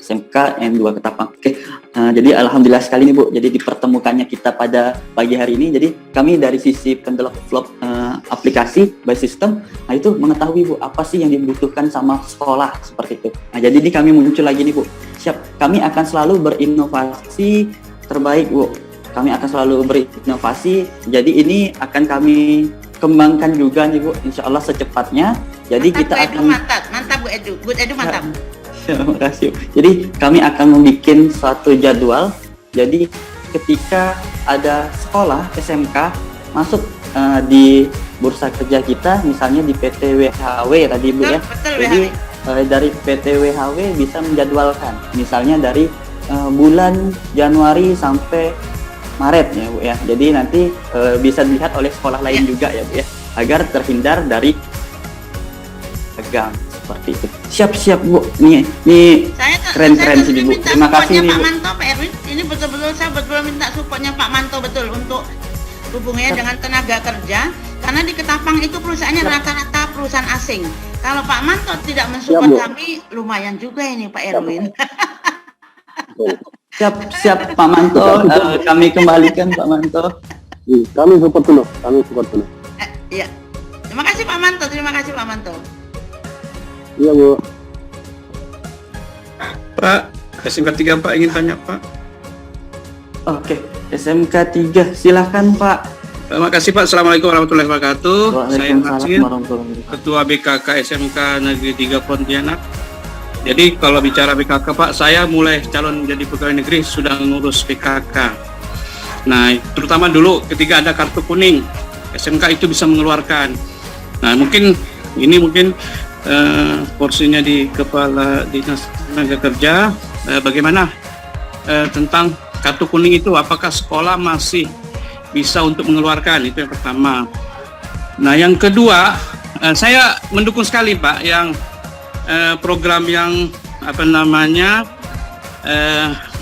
[SPEAKER 7] SMK N2 Ketapang. Oke, jadi alhamdulillah sekali nih Bu. Jadi dipertemukannya kita pada pagi hari ini. Jadi kami dari sisi pendevelop aplikasi by system, nah itu mengetahui Bu apa sih yang dibutuhkan sama sekolah seperti itu. Nah jadi ini kami muncul lagi nih Bu. Siap, kami akan selalu berinovasi terbaik Bu. Kami akan selalu berinovasi. Jadi ini akan kami kembangkan juga nih Bu. Insya Allah secepatnya. Jadi mantap, kita akan
[SPEAKER 10] mantap Bu Edu, Good Edu mantap.
[SPEAKER 7] Terima kasih. Jadi kami akan membuat suatu jadwal. Jadi ketika ada sekolah SMK masuk di bursa kerja kita, misalnya di PT WHW tadi Bu ya.
[SPEAKER 10] Betul,
[SPEAKER 7] jadi dari PT WHW bisa menjadwalkan, misalnya dari bulan Januari sampai Maret ya Bu ya. Jadi nanti bisa dilihat oleh sekolah lain juga ya Bu ya, agar terhindar dari tegang. Seperti itu. Siap Bu. Nih keren-keren sih Bu. Terima kasih nih Bu.
[SPEAKER 10] Pak Manto, Pak Erwin. Ini betul-betul saya minta supportnya Pak Manto betul untuk hubungannya dengan tenaga kerja. Karena di Ketapang itu perusahaannya rata-rata perusahaan asing. Kalau Pak Manto tidak mensupport kami, lumayan juga ini Pak Erwin.
[SPEAKER 7] Siap Pak Manto. Kami kembalikan Pak Manto.
[SPEAKER 3] Kami support dulu.
[SPEAKER 10] Iya. Terima kasih Pak Manto.
[SPEAKER 3] Iya Bu.
[SPEAKER 9] Pak, SMK 3 Pak ingin tanya Pak.
[SPEAKER 7] Oke, SMK 3 silahkan Pak.
[SPEAKER 9] Terima kasih Pak. Assalamualaikum warahmatullahi wabarakatuh. Saya Nasir,
[SPEAKER 7] warahmatullahi
[SPEAKER 9] Ketua BKK SMK Negeri 3 Pontianak. Jadi kalau bicara BKK Pak, saya mulai calon menjadi pegawai negeri sudah ngurus BKK. Nah, terutama dulu ketika ada kartu kuning, SMK itu bisa mengeluarkan. Nah, mungkin porsinya di Kepala Dinas Tenaga Kerja, bagaimana tentang kartu kuning itu, apakah sekolah masih bisa untuk mengeluarkan, itu yang pertama. Nah yang kedua, saya mendukung sekali Pak yang program yang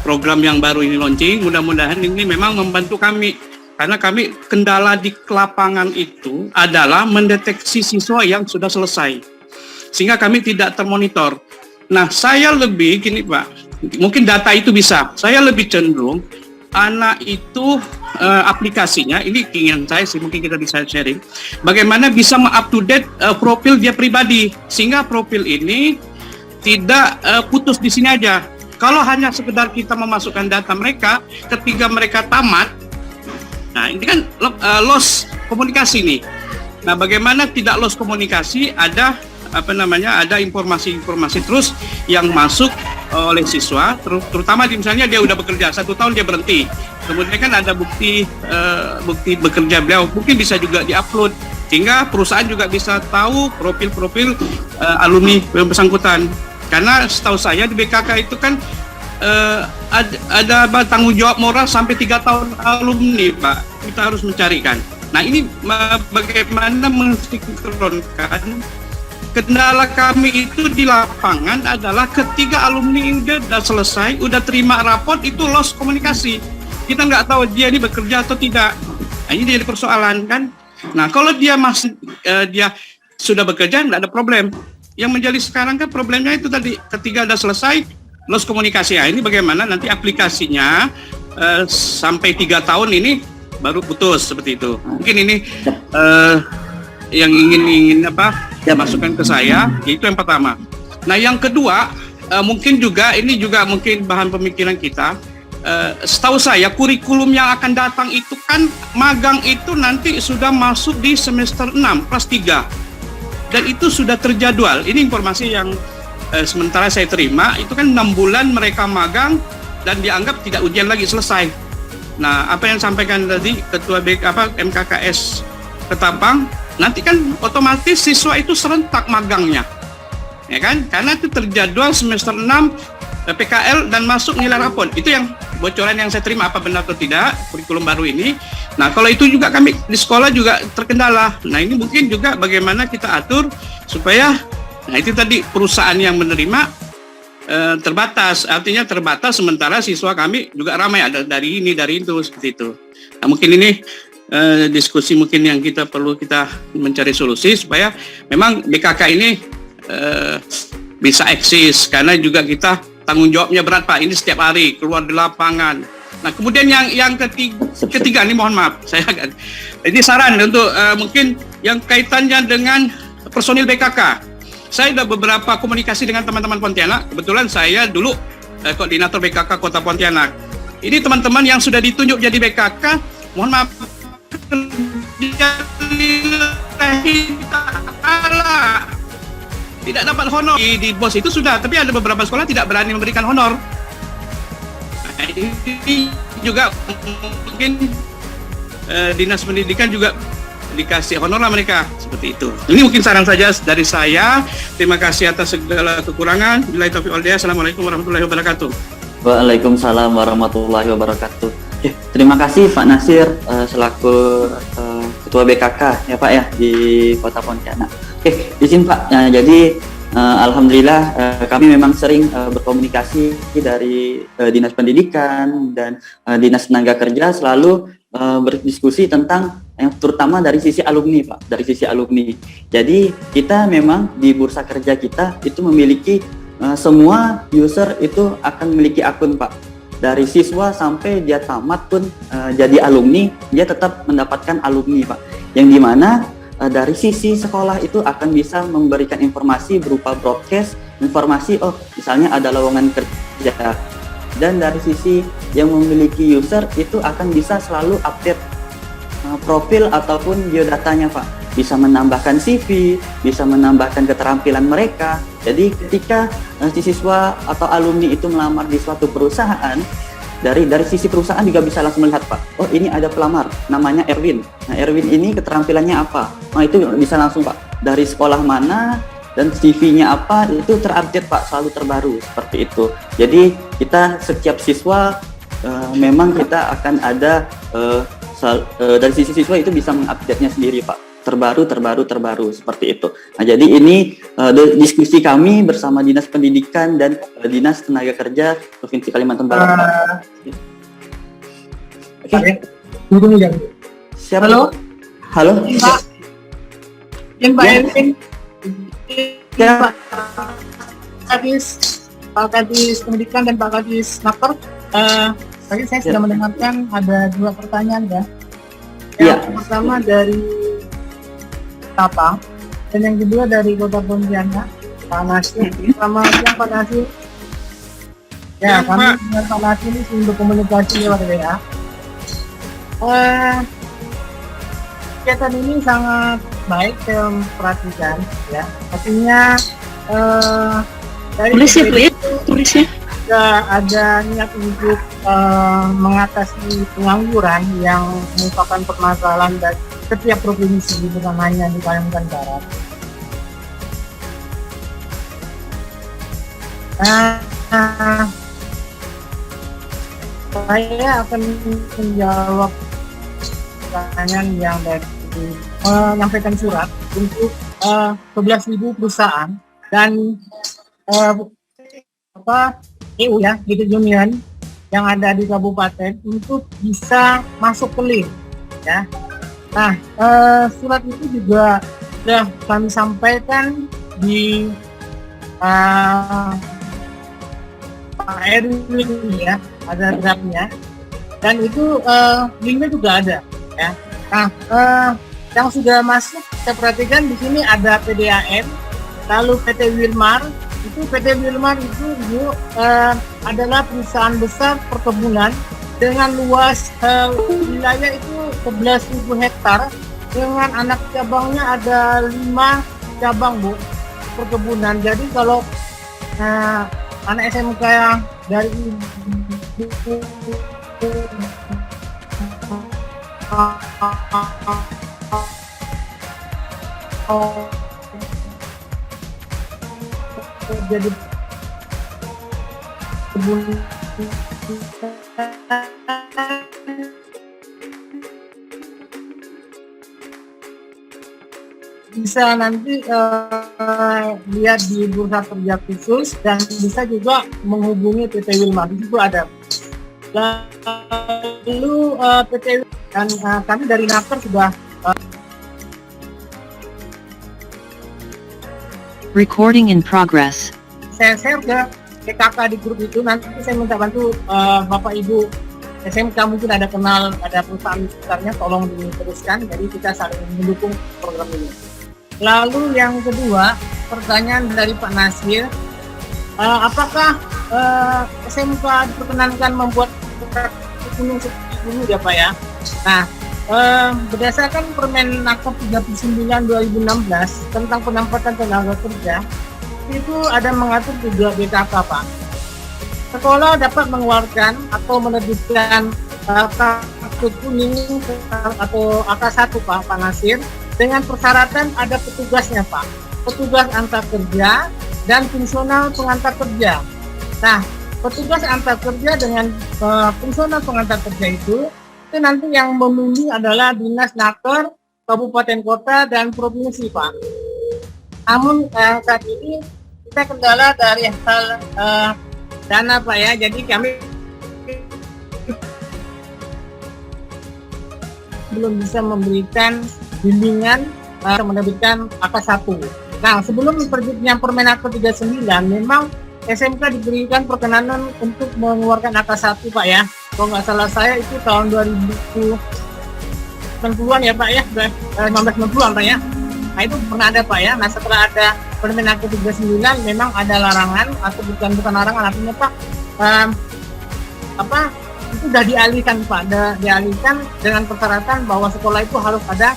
[SPEAKER 9] program yang baru ini launching. Mudah-mudahan ini memang membantu kami, karena kami kendala di lapangan itu adalah mendeteksi siswa yang sudah selesai, sehingga kami tidak termonitor. Nah, saya lebih gini Pak, mungkin data itu bisa, saya lebih cenderung anak itu aplikasinya, ini keinginan saya sih, mungkin kita bisa sharing, bagaimana bisa up-to-date profil dia pribadi, sehingga profil ini tidak putus di sini aja. Kalau hanya sekedar kita memasukkan data mereka, ketika mereka tamat, nah ini kan loss komunikasi nih. Nah, bagaimana tidak loss komunikasi, ada informasi-informasi terus yang masuk oleh siswa, terutama misalnya dia udah bekerja 1 tahun dia berhenti, kemudian kan ada bukti bekerja beliau, mungkin bisa juga diupload sehingga perusahaan juga bisa tahu profil-profil alumni yang bersangkutan. Karena setahu saya di BKK itu kan ada tanggung jawab moral sampai 3 tahun alumni, Pak. Kita harus mencarikan. Nah, ini bagaimana mensinkronkan kendala kami itu di lapangan adalah ketika alumni udah selesai, udah terima raport itu lost komunikasi. Kita nggak tahu dia ini bekerja atau tidak. Nah, ini jadi persoalan kan. Nah, kalau dia masih dia sudah bekerja nggak ada problem. Yang menjadi sekarang kan problemnya itu tadi ketika udah selesai lost komunikasi. Nah, ini bagaimana nanti aplikasinya sampai 3 tahun ini baru putus seperti itu. Mungkin ini yang ingin masukkan ke saya, itu yang pertama. Nah, yang kedua mungkin mungkin bahan pemikiran kita. Setahu saya kurikulum yang akan datang itu kan magang itu nanti sudah masuk di semester 6 kelas 3 dan itu sudah terjadwal. Ini informasi yang sementara saya terima itu kan 6 bulan mereka magang dan dianggap tidak ujian lagi, selesai. Nah, apa yang sampaikan tadi Ketua MKKS Ketapang, nanti kan otomatis siswa itu serentak magangnya, ya kan? Karena itu terjadwal semester 6 PKL dan masuk nilai rapor. Itu yang bocoran yang saya terima, apa benar atau tidak kurikulum baru ini. Nah, kalau itu juga kami di sekolah juga terkendala. Nah, ini mungkin juga bagaimana kita atur supaya, nah itu tadi perusahaan yang menerima terbatas, artinya terbatas sementara siswa kami juga ramai, ada dari ini, dari itu, seperti itu. Nah, mungkin ini diskusi mungkin yang kita perlu mencari solusi supaya memang BKK ini bisa eksis, karena juga kita tanggung jawabnya berat, Pak. Ini setiap hari keluar di lapangan. Nah, kemudian yang ketiga ini mohon maaf, saya agak ini saran untuk mungkin yang kaitannya dengan personil BKK. Saya sudah beberapa komunikasi dengan teman-teman Pontianak. Kebetulan saya dulu koordinator BKK Kota Pontianak. Ini teman-teman yang sudah ditunjuk jadi BKK, mohon maaf, tidak dapat honor di bos itu sudah, tapi ada beberapa sekolah tidak berani memberikan honor. Nah, ini juga mungkin dinas pendidikan juga dikasih honor lah mereka, seperti itu. Ini mungkin saran saja dari saya. Terima kasih atas segala kekurangan. Billahi taufiq wal hidayah. Assalamualaikum warahmatullahi wabarakatuh.
[SPEAKER 7] Waalaikumsalam warahmatullahi wabarakatuh. Terima kasih Pak Nasir selaku Ketua BKK ya Pak ya di Kota Pontianak. Izin Pak. Jadi alhamdulillah kami memang sering berkomunikasi dari Dinas Pendidikan dan Dinas Tenaga Kerja, selalu berdiskusi tentang yang terutama dari sisi alumni Pak, dari sisi alumni. Jadi kita memang di bursa kerja kita itu memiliki semua user itu akan memiliki akun Pak. Dari siswa sampai dia tamat pun jadi alumni, dia tetap mendapatkan alumni Pak. Yang dimana dari sisi sekolah itu akan bisa memberikan informasi berupa broadcast, informasi misalnya ada lowongan kerja. Dan dari sisi yang memiliki user itu akan bisa selalu update profil ataupun biodatanya Pak. Bisa menambahkan CV, bisa menambahkan keterampilan mereka. Jadi ketika siswa atau alumni itu melamar di suatu perusahaan, dari sisi perusahaan juga bisa langsung melihat Pak, ini ada pelamar namanya Erwin. Nah, Erwin ini keterampilannya apa? Nah, itu bisa langsung Pak, dari sekolah mana dan CV-nya apa, itu terupdate Pak, selalu terbaru, seperti itu. Jadi kita setiap siswa memang kita akan ada dari sisi siswa itu bisa mengupdate-nya sendiri Pak, terbaru seperti itu. Nah, jadi ini diskusi kami bersama Dinas Pendidikan dan Dinas Tenaga Kerja Provinsi Kalimantan Barat. Siapa? Halo.
[SPEAKER 8] Pak Erwin.
[SPEAKER 7] Ya.
[SPEAKER 8] Pak Kadis Pendidikan dan Pak Kadis Naker. Tadi saya sudah mendengarkan ada 2 pertanyaan ya. Yang pertama dari Tapang dan yang kedua dari Kota Pontianak, Pak Nasir. Selamat siang Pak Nasir. Ya, kami dengan Pak Nasir ini untuk komunikasi lewat WA. Kegiatan ini sangat baik saya perhatikan ya. Artinya dari tulisnya ada niat untuk mengatasi pengangguran yang merupakan permasalahan dari setiap provinsi, bukan hanya di Kalimantan Barat. saya akan menjawab pertanyaan yang dari menyampaikan surat untuk 11.000 perusahaan dan EU ya, gitu union yang ada di kabupaten untuk bisa masuk ke link ya. Nah, surat itu juga sudah kami sampaikan di Pak Erwin ya, ada draftnya dan itu linknya juga ada ya. Nah, yang sudah masuk saya perhatikan di sini ada PDAM, lalu PT Wilmar. Itu PT Wilmar itu adalah perusahaan besar perkebunan dengan luas wilayah itu 11.000 hektar dengan anak cabangnya ada 5 cabang Bu perkebunan. Jadi kalau anak SMK dari jadi kebun bisa nanti lihat di bursa kerja khusus dan bisa juga menghubungi PT Wilmar, itu ada. Lalu PT dan kami dari Naker sudah
[SPEAKER 6] Recording in progress.
[SPEAKER 8] Saya share ke kakak di grup itu, nanti saya minta bantu Bapak Ibu SMK mungkin ada kenal, ada perusahaan sekitarnya, tolong diteruskan, jadi kita saling mendukung program ini. Lalu yang kedua, pertanyaan dari Pak Nasir, apakah SMK diperkenankan membuat gunung seperti dulu ya Pak ya? Nah, berdasarkan Permenaker 39/2016 tentang penempatan tenaga kerja, itu ada mengatur juga BKK Pak. Sekolah dapat mengeluarkan atau menerbitkan kartu kuning atau AK1 Pak Nasir, dengan persyaratan ada petugasnya Pak, petugas antar kerja dan fungsional pengantar kerja. Nah, petugas antar kerja dengan fungsional pengantar kerja itu nanti yang memilih adalah Dinas Naker, Kabupaten Kota, dan Provinsi Pak. Namun saat ini kita kendala dari hal dana Pak ya, jadi kami belum bisa memberikan bimbingan menerbitkan AK1. Nah, sebelum terbitnya Permenaker 39 memang SMK diberikan perkenanan untuk mengeluarkan AK1 Pak ya. Kalau nggak salah saya itu tahun 2090-an ya Pak ya, 1990-an Pak ya. Nah itu pernah ada Pak ya. Nah setelah ada Permenaker 39 memang ada larangan atau bukan larangan, artinya Pak itu sudah dialihkan Pak, dialihkan dengan persyaratan bahwa sekolah itu harus ada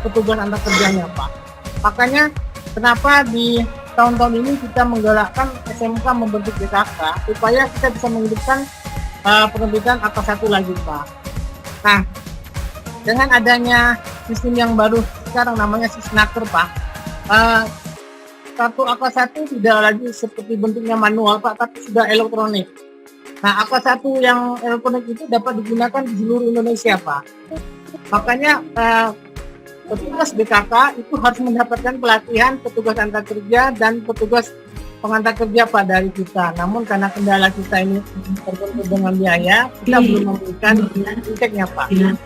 [SPEAKER 8] petugas antar kerjanya Pak. Makanya kenapa di tahun-tahun ini kita menggalakkan SMK membentuk BKK supaya kita bisa menghidupkan penerbitan AK1 lagi Pak. Nah, dengan adanya sistem yang baru sekarang namanya Sisnaker Pak, kartu AK1 tidak lagi seperti bentuknya manual Pak, tapi sudah elektronik. Nah, AK1 yang elektronik itu dapat digunakan di seluruh Indonesia Pak. Makanya petugas BKK itu harus mendapatkan pelatihan petugas antar kerja dan petugas pengantar kerja Pak dari kita. Namun karena kendala kita ini terbentur dengan biaya, kita belum memberikan inteknya Pak. Ya.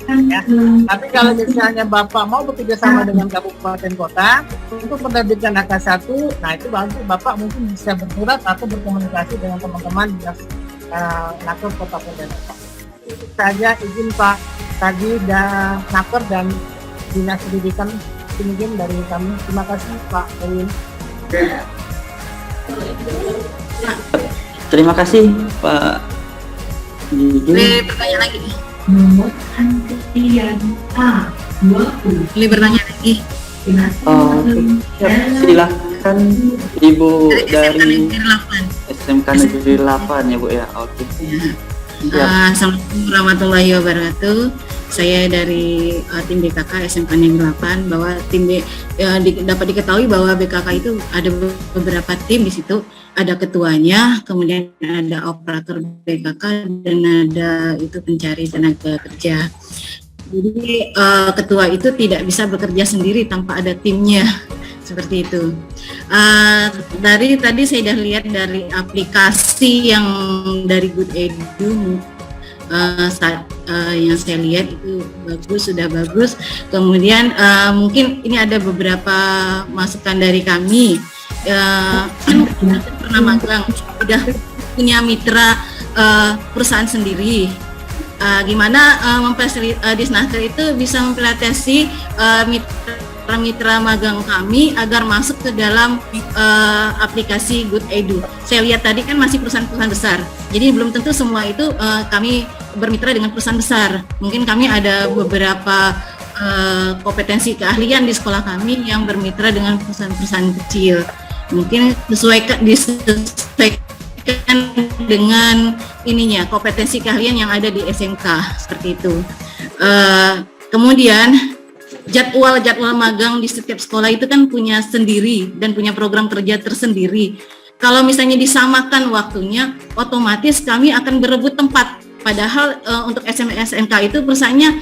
[SPEAKER 8] Tapi kalau misalnya Bapak mau bekerja sama dengan kabupaten kota untuk menerbitkan AK1, nah itu Bapak mungkin bisa bersurat atau berkomunikasi dengan teman-teman di Naker Kota Pontianak. Itu saja izin Pak tadi dan Naker dan Dinas Pendidikan mungkin dari kami. Terima kasih Pak Erwin.
[SPEAKER 7] Terima kasih Pak Gigi.
[SPEAKER 2] Pertanyaan lagi. Nomor antrian A20. Boleh bertanya lagi.
[SPEAKER 7] Oh, silakan Ibu dari SMK Negeri 8 ya Bu ya. Oke.
[SPEAKER 11] Assalamualaikum warahmatullahi wabarakatuh. saya dari tim BKK SMK Negeri 8 bahwa dapat diketahui bahwa BKK itu ada beberapa tim di situ, ada ketuanya, kemudian ada operator BKK dan ada itu pencari tenaga kerja. Jadi ketua itu tidak bisa bekerja sendiri tanpa ada timnya. Seperti itu. Dari tadi saya sudah lihat dari aplikasi yang dari Good Edu, yang saya lihat itu sudah bagus. Kemudian mungkin ini ada beberapa masukan dari kami. Pernah magang, sudah punya mitra perusahaan sendiri. Gimana Disnaker itu bisa memfasilitasi mitra magang kami agar masuk ke dalam aplikasi Good Edu. Saya lihat tadi kan masih perusahaan-perusahaan besar, jadi belum tentu semua itu kami bermitra dengan perusahaan besar. Mungkin kami ada beberapa kompetensi keahlian di sekolah kami yang bermitra dengan perusahaan-perusahaan kecil. Mungkin disesuaikan dengan kompetensi keahlian yang ada di SMK seperti itu. Kemudian jadwal magang di setiap sekolah itu kan punya sendiri dan punya program kerja tersendiri. Kalau misalnya disamakan waktunya, otomatis kami akan berebut tempat. Padahal untuk SMK itu perusahaannya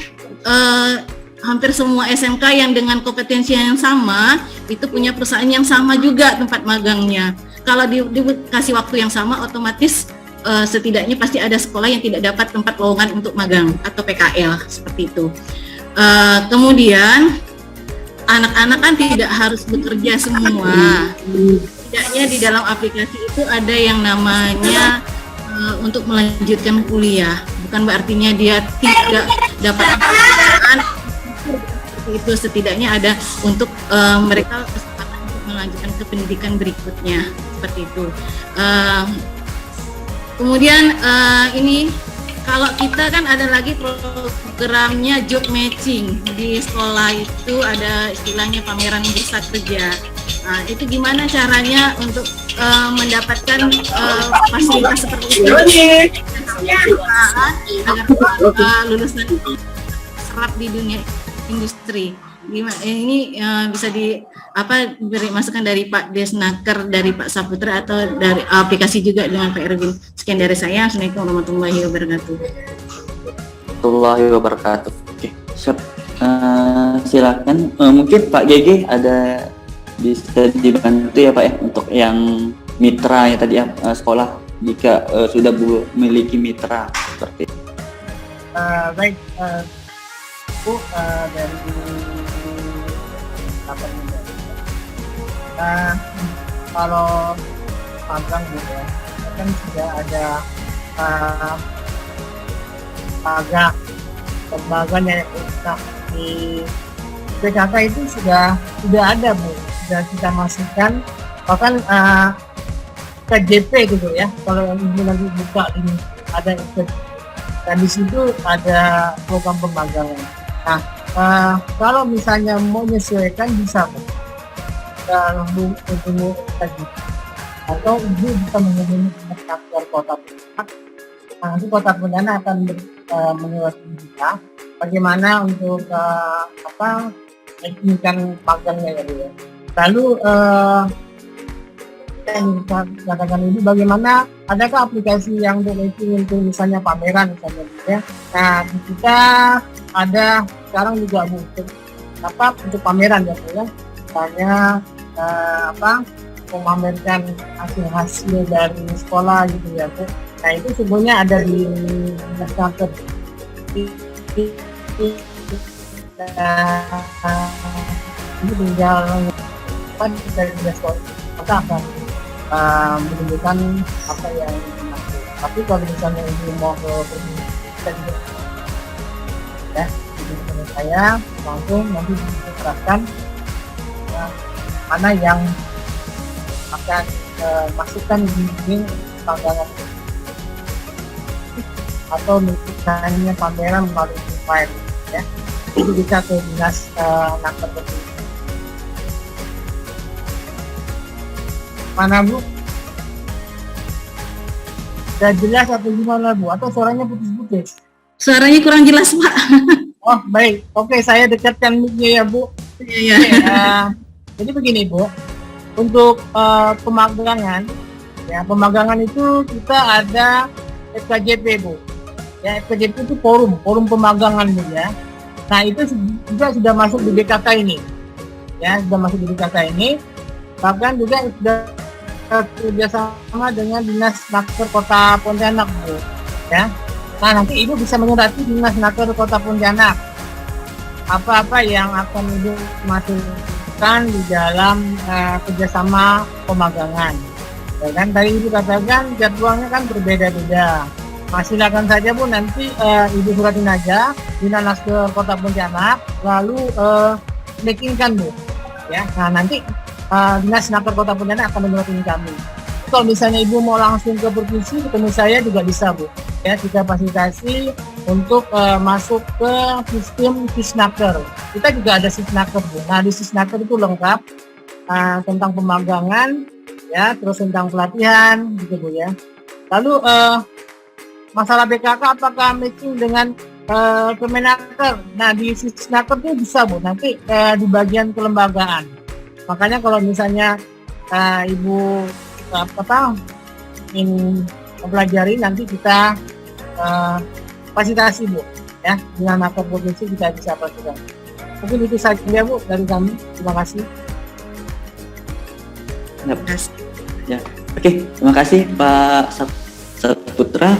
[SPEAKER 11] hampir semua SMK yang dengan kompetensi yang sama itu punya perusahaan yang sama juga tempat magangnya. Kalau dikasih waktu yang sama, otomatis setidaknya pasti ada sekolah yang tidak dapat tempat lowongan untuk magang atau PKL seperti itu. Kemudian anak-anak kan tidak harus bekerja semua. Setidaknya di dalam aplikasi itu ada yang namanya untuk melanjutkan kuliah. Bukan berartinya dia tidak dapat pekerjaan. Itu setidaknya ada untuk mereka kesempatan untuk melanjutkan ke pendidikan berikutnya seperti itu. Kemudian ini kalau kita kan ada lagi programnya job matching di sekolah itu ada istilahnya pameran bursa kerja. Nah, itu gimana caranya untuk mendapatkan fasilitas seperti itu agar lulusan serap di dunia industri. Gimana ini bisa beri masukan dari Pak Disnaker, dari Pak Saputra atau dari aplikasi juga dengan Pak Erwin. Sekian dari saya. Assalamualaikum warahmatullahi wabarakatuh.
[SPEAKER 7] Warahmatullahi wabarakatuh. Oke, siap. Silakan. Mungkin Pak GG ada bisa dibantu ya Pak ya untuk yang mitra ya tadi ya sekolah jika sudah memiliki mitra seperti itu.
[SPEAKER 8] Baik, Bu dari kalau magang gitu ya, kan sudah ada lembaga yang di PKK itu sudah ada Bu, sudah kita masukkan bahkan KJP gitu ya, kalau Ibu nanti buka ini ada itu dan di situ ada program pemagangan. Nah, kalau misalnya mau menyesuaikan bisa Bu, hubungi tadi atau Ibu bisa menghubungi kantor Kota Pontianak. Nanti Kota Pontianak akan menjelaskan kita bagaimana untuk mengizinkan magangnya ya Bu ya. Lalu yang kita katakan ini bagaimana, adakah aplikasi yang untuk misalnya pameran misalnya ya. Nah, kita ada sekarang juga Bu untuk pameran ya Bu ya. Misalnya memamerkan hasil-hasil dari sekolah gitu ya Bu. Nah, itu sebenarnya ada di Disnaker. Ini tinggal dari sekolah maka akan menunjukkan apa yang dimaksud. Tapi kalau misalnya Ibu mau ke ya, menurut saya langsung nanti diterapkan mana yang akan masukkan di pandangan atau misalnya pameran melalui file ya, itu bisa ke dinas nakes tersebut. Mana Bu? Sudah jelas atau gimana Bu? Atau suaranya putus-putus?
[SPEAKER 11] Suaranya kurang jelas Pak.
[SPEAKER 8] Oh baik, oke saya dekatkan mic-nya ya Bu.
[SPEAKER 11] Iya.
[SPEAKER 8] Jadi begini Bu, untuk pemagangan, ya pemagangan itu kita ada FKJP Bu. Ya FKJP itu forum pemagangan Bu ya. Nah itu juga sudah masuk di BKK ini, ya sudah masuk di BKK ini. Bahkan juga sudah kerjasama dengan Dinas Naker Kota Pontianak Bu. Ya. Nah nanti Ibu bisa menyurati Dinas Naker Kota Pontianak apa-apa yang akan Ibu masukkan di dalam kerjasama pemagangan. Ya kan tadi Ibu katakan jadwalnya kan berbeda-beda. Silakan saja Bu, nanti Ibu suratin aja Dinas Naker Kota Pontianak, lalu linkingkan Bu. Ya, nah nanti Dinas Naker Kota Pontianak akan menyuratin kami. Kalau misalnya Ibu mau langsung ke provinsi, ketemu saya juga bisa Bu. Ya, kita fasilitasi untuk masuk ke sistem Sisnaker. Kita juga ada Sisnaker Bu. Nah di Sisnaker itu lengkap tentang pemagangan, ya, terus tentang pelatihan, gitu Bu ya. Lalu masalah BKK apakah matching dengan Kemenaker? Nah di Sisnaker itu bisa Bu. Nanti di bagian kelembagaan. Makanya kalau misalnya Ibu ingin mempelajari, nanti kita fasilitasi Bu ya, dengan Naker provinsi kita bisa fasilitasi. Mungkin itu saja Bu dari kami. Terima kasih.
[SPEAKER 7] Ya, oke, terima kasih Pak Saputra.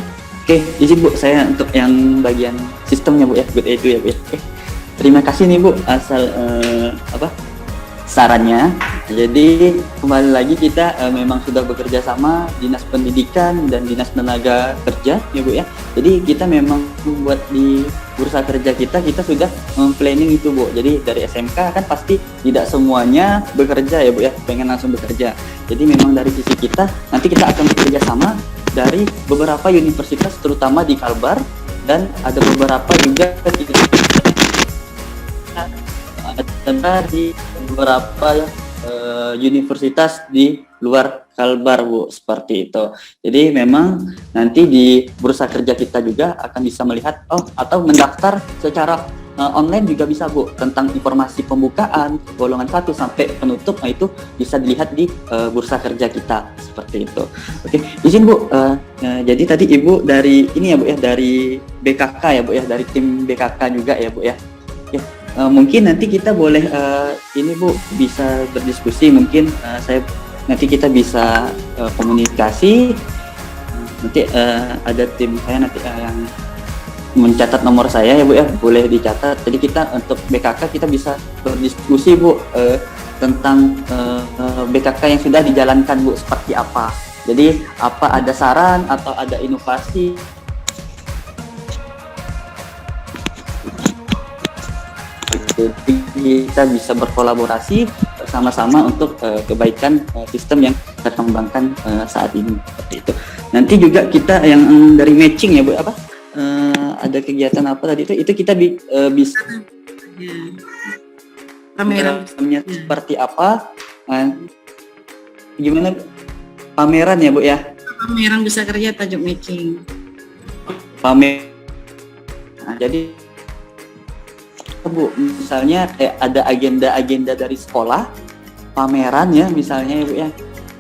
[SPEAKER 7] Oke, izin Bu, saya untuk yang bagian sistemnya Bu ya, buat itu ya Bu ya. Oke, terima kasih nih Bu asal sarannya. Jadi kembali lagi kita memang sudah bekerja sama Dinas Pendidikan dan Dinas Tenaga Kerja ya Bu ya. Jadi kita memang membuat di bursa kerja kita sudah planning itu Bu. Jadi dari SMK kan pasti tidak semuanya bekerja ya Bu ya, pengen langsung bekerja. Jadi memang dari sisi kita nanti kita akan bekerja sama dari beberapa universitas terutama di Kalbar, dan ada beberapa juga ada di beberapa universitas di luar Kalbar Bu, seperti itu. Jadi memang nanti di bursa kerja kita juga akan bisa melihat atau mendaftar secara online juga bisa Bu, tentang informasi pembukaan golongan 1 sampai penutup. Nah itu bisa dilihat di bursa kerja kita, seperti itu. Oke, izin Bu, jadi tadi Ibu dari ini ya Bu ya, dari BKK ya Bu ya, dari tim BKK juga ya Bu ya. Oke. Mungkin nanti kita boleh ini Bu bisa berdiskusi, mungkin nanti kita bisa komunikasi. Nanti ada tim saya nanti yang mencatat nomor saya ya Bu ya, boleh dicatat. Jadi kita untuk BKK kita bisa berdiskusi Bu tentang BKK yang sudah dijalankan Bu seperti apa. Jadi apa ada saran atau ada inovasi kita bisa berkolaborasi sama-sama untuk kebaikan sistem yang kita kembangkan saat ini, seperti itu. Nanti juga kita yang dari matching ya Bu, ada kegiatan apa tadi itu kita bisa pameran seperti apa, gimana pameran ya Bu ya,
[SPEAKER 11] pameran bisa kerja tajuk matching
[SPEAKER 7] jadi Bu, misalnya ada agenda-agenda dari sekolah, pameran ya misalnya ya Bu ya.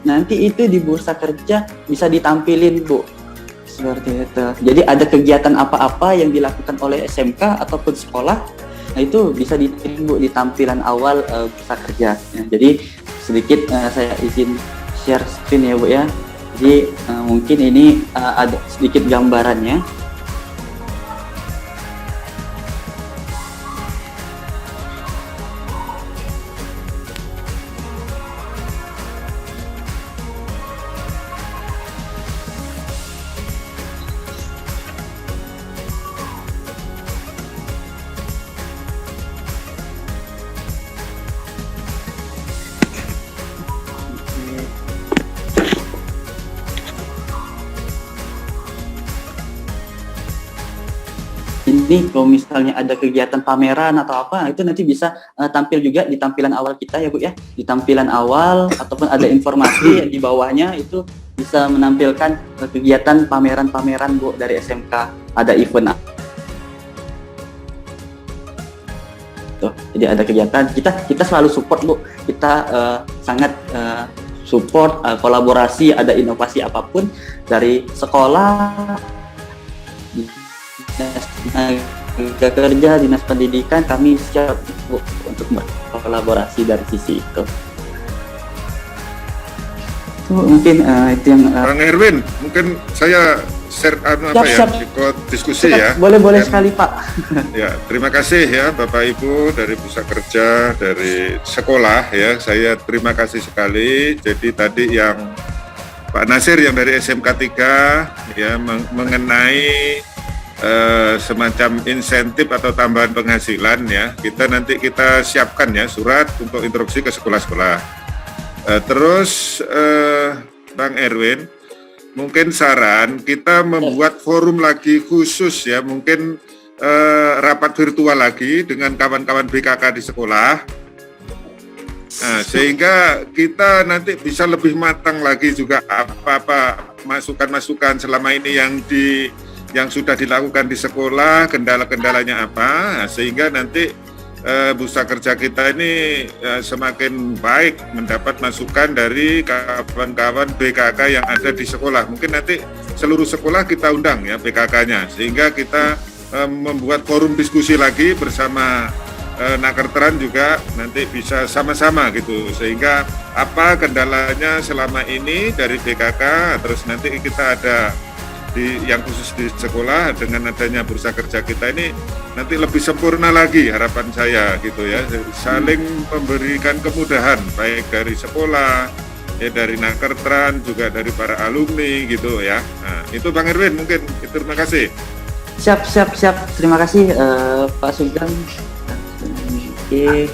[SPEAKER 7] Nanti itu di bursa kerja bisa ditampilin Bu. Seperti itu. Jadi ada kegiatan apa-apa yang dilakukan oleh SMK ataupun sekolah, nah itu bisa ditampilin Bu di tampilan awal bursa kerja. Ya, jadi sedikit saya izin share screen ya Bu ya. Jadi mungkin ini ada sedikit gambarannya. Ini kalau misalnya ada kegiatan pameran atau apa, itu nanti bisa tampil juga di tampilan awal kita ya Bu ya. Di tampilan awal ataupun ada informasi di bawahnya itu bisa menampilkan kegiatan pameran-pameran Bu dari SMK. Ada event gitu. Jadi ada kegiatan, kita selalu support Bu, kita sangat support kolaborasi, ada inovasi apapun dari sekolah, dinas tenaga kerja, dinas pendidikan, kami siap Bu untuk berkolaborasi dari sisi itu. Mungkin itu yang
[SPEAKER 1] Bang Erwin, mungkin saya share ikut diskusi ya.
[SPEAKER 7] Boleh sekali Pak.
[SPEAKER 1] Ya, terima kasih ya Bapak Ibu dari Pusat Kerja, dari sekolah ya. Saya terima kasih sekali. Jadi tadi yang Pak Nasir yang dari SMK 3 ya mengenai semacam insentif atau tambahan penghasilan ya. Kita siapkan ya surat untuk instruksi ke sekolah-sekolah. Terus Bang Erwin, mungkin saran kita membuat forum lagi khusus ya, mungkin rapat virtual lagi dengan kawan-kawan BKK di sekolah. Nah, sehingga kita nanti bisa lebih matang lagi juga apa-apa masukan-masukan selama ini yang sudah dilakukan di sekolah, kendala-kendalanya apa, nah, sehingga nanti Bursa Kerja kita ini semakin baik mendapat masukan dari kawan-kawan BKK yang ada di sekolah. Mungkin nanti seluruh sekolah kita undang ya BKK-nya, sehingga kita membuat forum diskusi lagi bersama Nakerteran juga nanti bisa sama-sama gitu, sehingga apa kendalanya selama ini dari BKK, terus nanti kita ada yang khusus di sekolah, dengan adanya Bursa Kerja kita ini nanti lebih sempurna lagi harapan saya gitu ya, saling memberikan kemudahan baik dari sekolah ya, dari Nakerteran juga dari para alumni gitu ya. Nah, itu Bang Erwin mungkin. Terima kasih.
[SPEAKER 7] Siap. Terima kasih Pak Sugeng. Oke.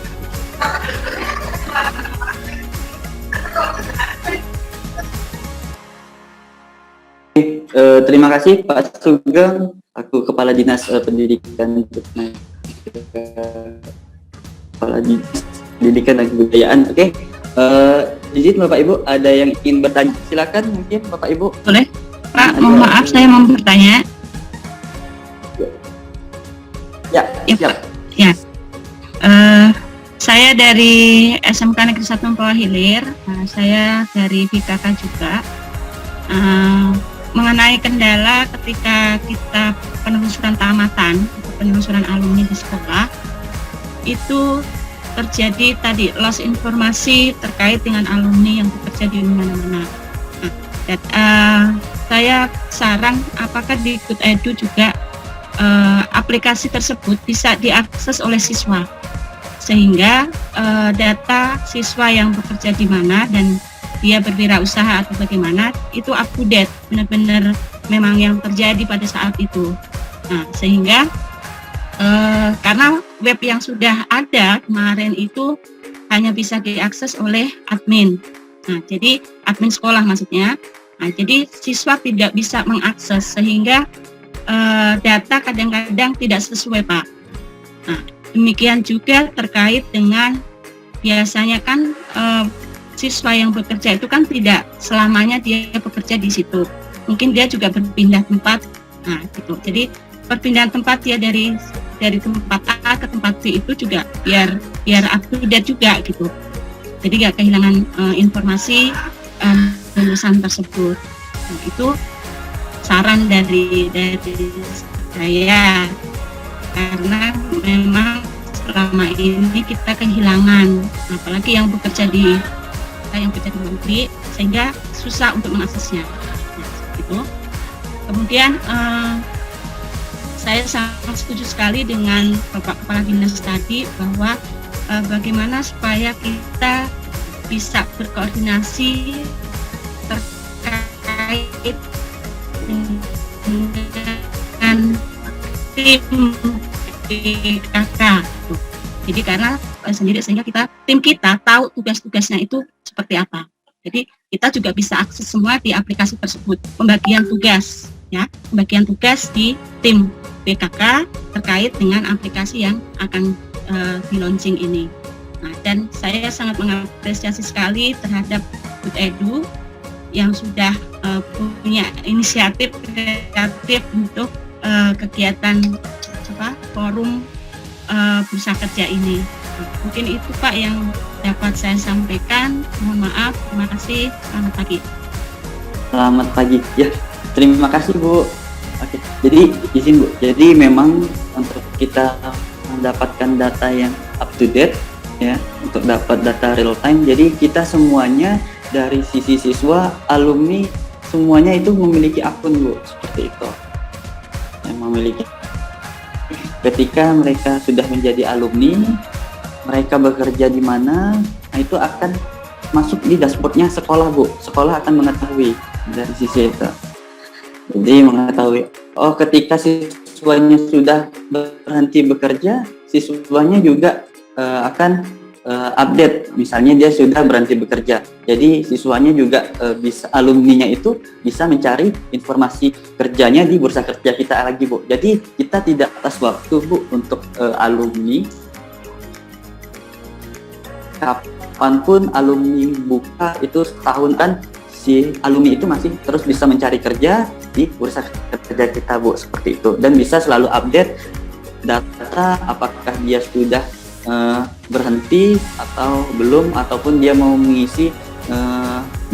[SPEAKER 7] Terima kasih Pak Sugeng, aku Kepala Dinas Pendidikan dan Kebudayaan. Oke. Izin Bapak Ibu, ada yang ingin bertanya? Silakan mungkin Bapak Ibu.
[SPEAKER 12] Boleh Pak, mohon maaf saya mau bertanya.
[SPEAKER 7] Ya, siap.
[SPEAKER 12] Ya. Saya dari SMK Negeri 1 Mempawah Hilir. Saya dari BKK juga. Mengenai kendala ketika kita penelusuran tamatan atau penelusuran alumni di sekolah, itu terjadi tadi loss informasi terkait dengan alumni yang bekerja di mana-mana. Saya saran apakah di Good Edu juga aplikasi tersebut bisa diakses oleh siswa, sehingga data siswa yang bekerja di mana dan dia berwirausaha atau bagaimana itu up to date, benar-benar memang yang terjadi pada saat itu. Nah, sehingga karena web yang sudah ada kemarin itu hanya bisa diakses oleh admin. Nah, jadi admin sekolah maksudnya. Nah, jadi siswa tidak bisa mengakses, sehingga data kadang-kadang tidak sesuai, Pak. Nah, demikian juga terkait dengan biasanya kan siswa yang bekerja itu kan tidak selamanya dia bekerja di situ. Mungkin dia juga berpindah tempat. Nah, gitu. Jadi perpindahan tempat dia dari tempat A ke tempat B itu juga biar up to date juga gitu. Jadi nggak kehilangan informasi lulusan tersebut. Nah, itu saran dari saya, karena memang selama ini kita kehilangan, apalagi yang bekerja di negeri, sehingga susah untuk mengaksesnya. Nah, gitu. Kemudian saya sangat setuju sekali dengan Bapak Kepala Dinas tadi bahwa bagaimana supaya kita bisa berkoordinasi terkait dengan tim BKK. Jadi karena sehingga tim kita tahu tugas-tugasnya itu seperti apa. Jadi kita juga bisa akses semua di aplikasi tersebut. Pembagian tugas di tim BKK terkait dengan aplikasi yang akan di-launching ini. Nah, dan saya sangat mengapresiasi sekali terhadap Good Edu yang sudah punya inisiatif kreatif untuk kegiatan forum bursa kerja ini. Mungkin itu Pak yang dapat saya sampaikan. Mohon maaf, terima kasih. Selamat pagi.
[SPEAKER 7] Selamat pagi. Ya, terima kasih Bu. Oke, jadi izin Bu. Jadi memang untuk kita mendapatkan data yang up to date, ya, untuk dapat data real time. Jadi kita semuanya dari sisi siswa, alumni, semuanya itu memiliki akun Bu, seperti itu. Yang memiliki. Ketika mereka sudah menjadi alumni, mereka bekerja di mana, nah itu akan masuk di dashboardnya sekolah Bu. Sekolah akan mengetahui dari sisi itu. Jadi mengetahui, oh ketika siswanya sudah berhenti bekerja, siswanya juga akan update. Misalnya dia sudah berhenti bekerja, jadi siswanya juga bisa, alumninya itu bisa mencari informasi kerjanya di bursa kerja kita lagi Bu. Jadi kita tidak atas waktu Bu untuk alumni. Kapanpun alumni buka itu setahun kan, si alumni itu masih terus bisa mencari kerja di bursa kerja kita Bu, seperti itu. Dan bisa selalu update data apakah dia sudah berhenti atau belum, ataupun dia mau mengisi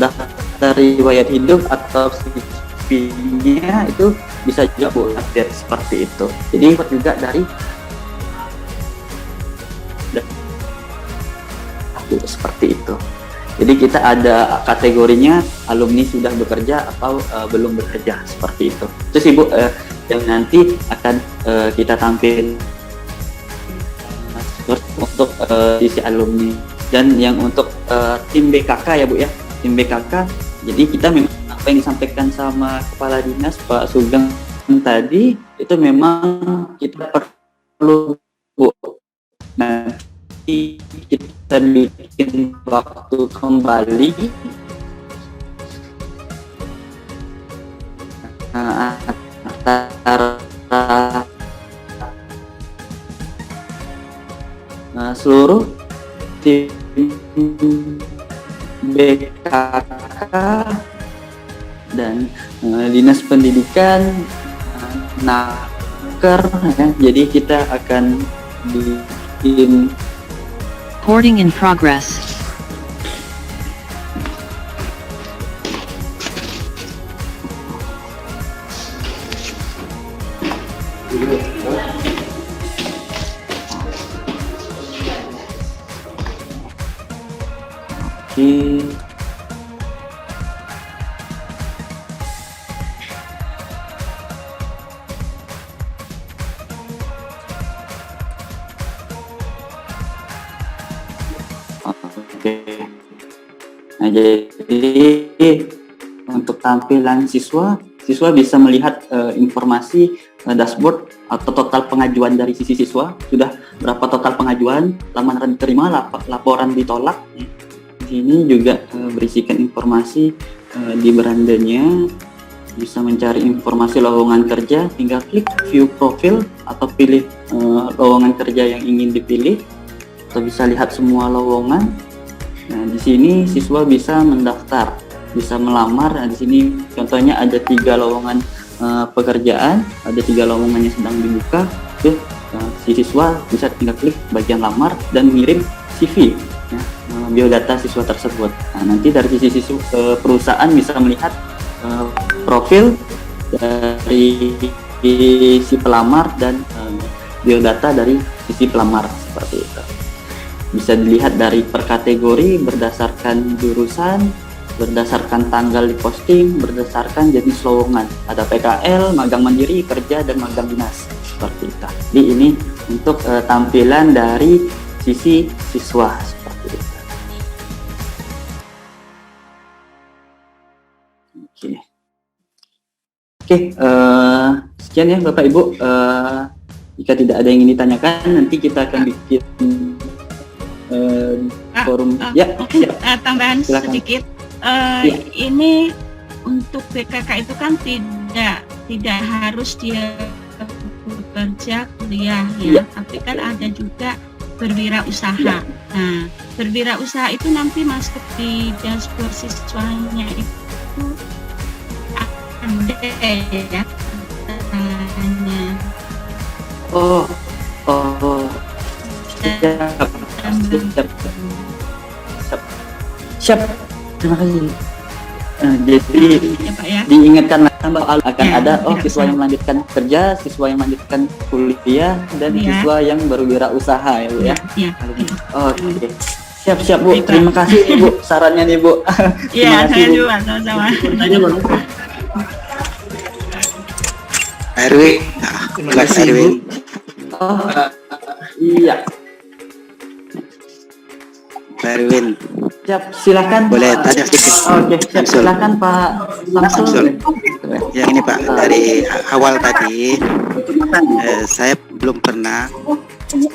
[SPEAKER 7] daftar riwayat hidup atau CV-nya, itu bisa juga Bu update seperti itu. Jadi juga dari seperti itu. Jadi kita ada kategorinya alumni sudah bekerja atau belum bekerja, seperti itu. Terus Ibu yang nanti akan kita tampil untuk sisi alumni, dan yang untuk tim BKK ya Bu ya, tim BKK. Jadi kita memang apa yang disampaikan sama Kepala Dinas Pak Sugeng tadi itu memang kita perlu Bu. Nanti kita bikin waktu kembali antara seluruh tim BKK dan Dinas Pendidikan, Naker, ya. Jadi kita akan bikin
[SPEAKER 6] Recording in progress.
[SPEAKER 7] Oke. Nah, jadi untuk tampilan siswa bisa melihat informasi dashboard atau total pengajuan dari sisi siswa, sudah berapa total pengajuan, lamaran diterima, laporan ditolak. Di sini juga berisikan informasi di berandanya, bisa mencari informasi lowongan kerja, tinggal klik view profil atau pilih lowongan kerja yang ingin dipilih, atau bisa lihat semua lowongan. Nah, di sini siswa bisa mendaftar, bisa melamar. Nah, di sini contohnya ada 3 lowongan pekerjaan, ada 3 lowongan yang sedang dibuka. Tuh, si siswa bisa tinggal klik bagian lamar dan mengirim CV, ya, biodata siswa tersebut. Nah, nanti dari sisi perusahaan bisa melihat profil dari si pelamar dan biodata dari sisi pelamar, seperti itu. Bisa dilihat dari per kategori, berdasarkan jurusan, berdasarkan tanggal diposting, berdasarkan jenis lowongan. Ada PKL, magang mandiri, kerja, dan magang dinas, seperti itu. Jadi ini untuk tampilan dari sisi siswa, seperti itu. Oke, sekian ya Bapak Ibu. Jika tidak ada yang ingin ditanyakan, nanti kita akan bikin forum.
[SPEAKER 12] Tambahan
[SPEAKER 7] silakan.
[SPEAKER 12] sedikit. Ini untuk BKK itu kan tidak harus dia bekerja kuliah ya, tapi kan ada juga berwirausaha. Nah, berwirausaha itu nanti masuk di dashboard siswanya itu ada ya.
[SPEAKER 7] Siap. Terima kasih. Jadi
[SPEAKER 12] ya, Pak, ya.
[SPEAKER 7] diingatkan akan ada siswa yang melanjutkan kerja, siswa yang melanjutkan kuliah, dan siswa yang baru wirausaha ya Bu ya. Oke. Siap Bu. Terima kasih Ibu sarannya nih Bu.
[SPEAKER 12] Iya, saya juga sama-sama.
[SPEAKER 13] Erwin, terima kasih Erwin.
[SPEAKER 7] Iya.
[SPEAKER 13] Erwin.
[SPEAKER 7] Siap, silakan.
[SPEAKER 13] Boleh tanya sedikit?
[SPEAKER 7] Oke, silakan Pak Samsul.
[SPEAKER 13] Yang ini Pak, dari awal tadi saya belum pernah